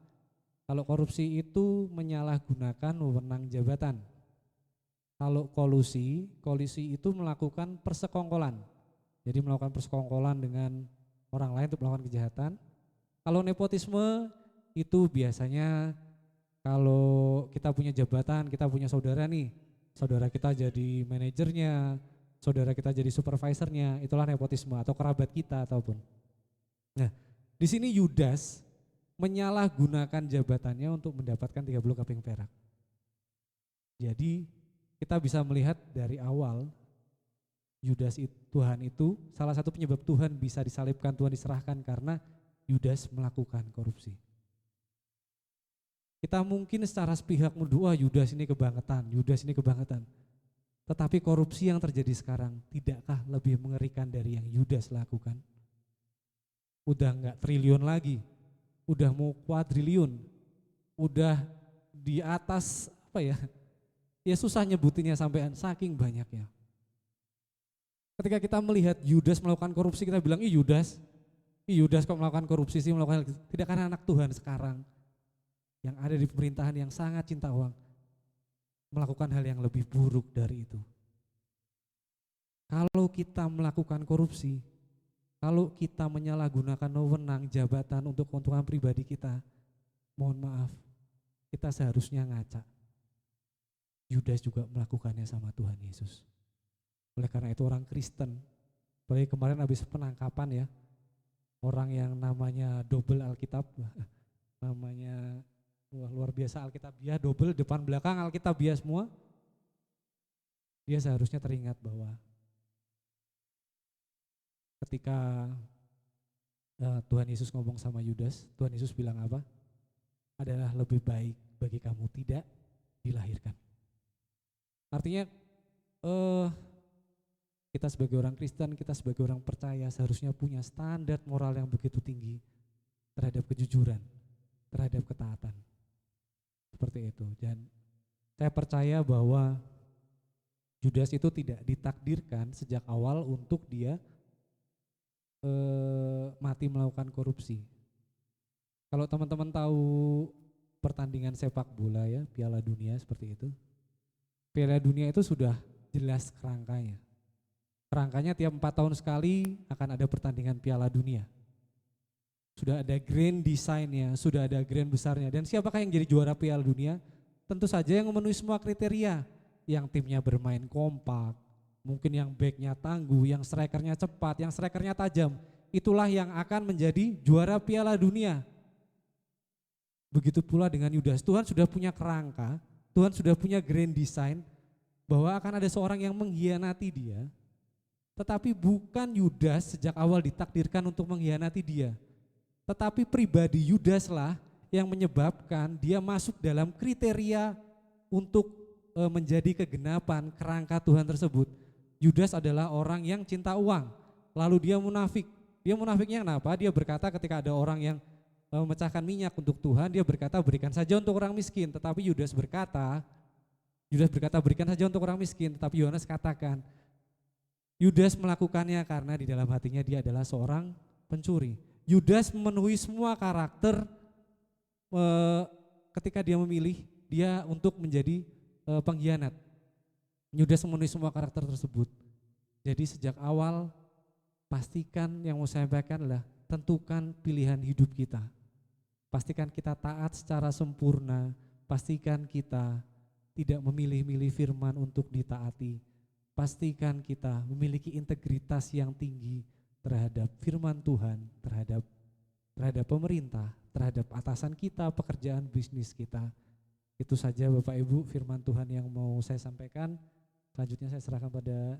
Kalau korupsi itu menyalahgunakan wewenang jabatan. Kalau kolusi itu melakukan persekongkolan. Jadi melakukan persekongkolan dengan orang lain untuk melakukan kejahatan. Kalau nepotisme itu biasanya kalau kita punya jabatan, kita punya saudara nih, saudara kita jadi manajernya, saudara kita jadi supervisornya, itulah nepotisme atau kerabat kita ataupun. Nah, di sini Yudas menyalahgunakan jabatannya untuk mendapatkan 30 keping perak. Jadi kita bisa melihat dari awal Yudas Tuhan itu salah satu penyebab Tuhan bisa disalibkan, Tuhan diserahkan karena Yudas melakukan korupsi. Kita mungkin secara sepihak mendoa Yudas ini kebangetan. Tetapi korupsi yang terjadi sekarang tidakkah lebih mengerikan dari yang Yudas lakukan? Udah enggak triliun lagi, udah mau kuadriliun, udah di atas ya susah nyebutinnya sampai saking banyaknya. Ketika kita melihat Yudas melakukan korupsi, kita bilang, Yudas kok melakukan korupsi sih, tidak karena anak Tuhan sekarang. yang ada di pemerintahan yang sangat cinta uang melakukan hal yang lebih buruk dari itu. Kalau kita melakukan korupsi, kalau kita menyalahgunakan wewenang jabatan untuk keuntungan pribadi kita, mohon maaf, kita seharusnya ngaca. Yudas juga melakukannya sama Tuhan Yesus. Oleh karena itu orang Kristen, apalagi kemarin habis penangkapan ya, orang yang namanya double Alkitab, namanya wah, luar biasa Alkitabiah, double depan belakang Alkitabiah semua, dia seharusnya teringat bahwa ketika Tuhan Yesus ngomong sama Yudas, Tuhan Yesus bilang apa? Adalah lebih baik bagi kamu tidak dilahirkan. Artinya kita sebagai orang Kristen, kita sebagai orang percaya seharusnya punya standar moral yang begitu tinggi terhadap kejujuran, terhadap ketaatan. Seperti itu. Dan saya percaya bahwa Yudas itu tidak ditakdirkan sejak awal untuk dia mati melakukan korupsi. Kalau teman-teman tahu pertandingan sepak bola ya, Piala Dunia seperti itu. Piala Dunia itu sudah jelas kerangkanya. Kerangkanya tiap 4 tahun sekali akan ada pertandingan Piala Dunia. Sudah ada grand desainnya, sudah ada grand besarnya. Dan siapakah yang jadi juara Piala Dunia? Tentu saja yang memenuhi semua kriteria. Yang timnya bermain kompak, mungkin yang backnya tangguh, yang strikernya cepat, yang strikernya tajam. Itulah yang akan menjadi juara Piala Dunia. Begitu pula dengan Yudas. Tuhan sudah punya kerangka, Tuhan sudah punya grand design bahwa akan ada seorang yang mengkhianati dia. Tetapi bukan Yudas sejak awal ditakdirkan untuk mengkhianati dia. Tetapi pribadi Yudaslah yang menyebabkan dia masuk dalam kriteria untuk menjadi kegenapan kerangka Tuhan tersebut. Yudas adalah orang yang cinta uang, lalu dia munafik. Dia munafiknya kenapa? Dia berkata ketika ada orang yang memecahkan minyak untuk Tuhan, dia berkata berikan saja untuk orang miskin. Tetapi Yudas berkata berikan saja untuk orang miskin. Tetapi Yohanes katakan, Yudas melakukannya karena di dalam hatinya dia adalah seorang pencuri. Yudas memenuhi semua karakter ketika dia memilih dia untuk menjadi pengkhianat. Yudas memenuhi semua karakter tersebut. Jadi sejak awal pastikan yang mau saya sampaikan adalah tentukan pilihan hidup kita. Pastikan kita taat secara sempurna. Pastikan kita tidak memilih-milih firman untuk ditaati. Pastikan kita memiliki integritas yang tinggi terhadap firman Tuhan, terhadap pemerintah, terhadap atasan kita, pekerjaan bisnis kita. Itu saja Bapak Ibu firman Tuhan yang mau saya sampaikan. Selanjutnya saya serahkan pada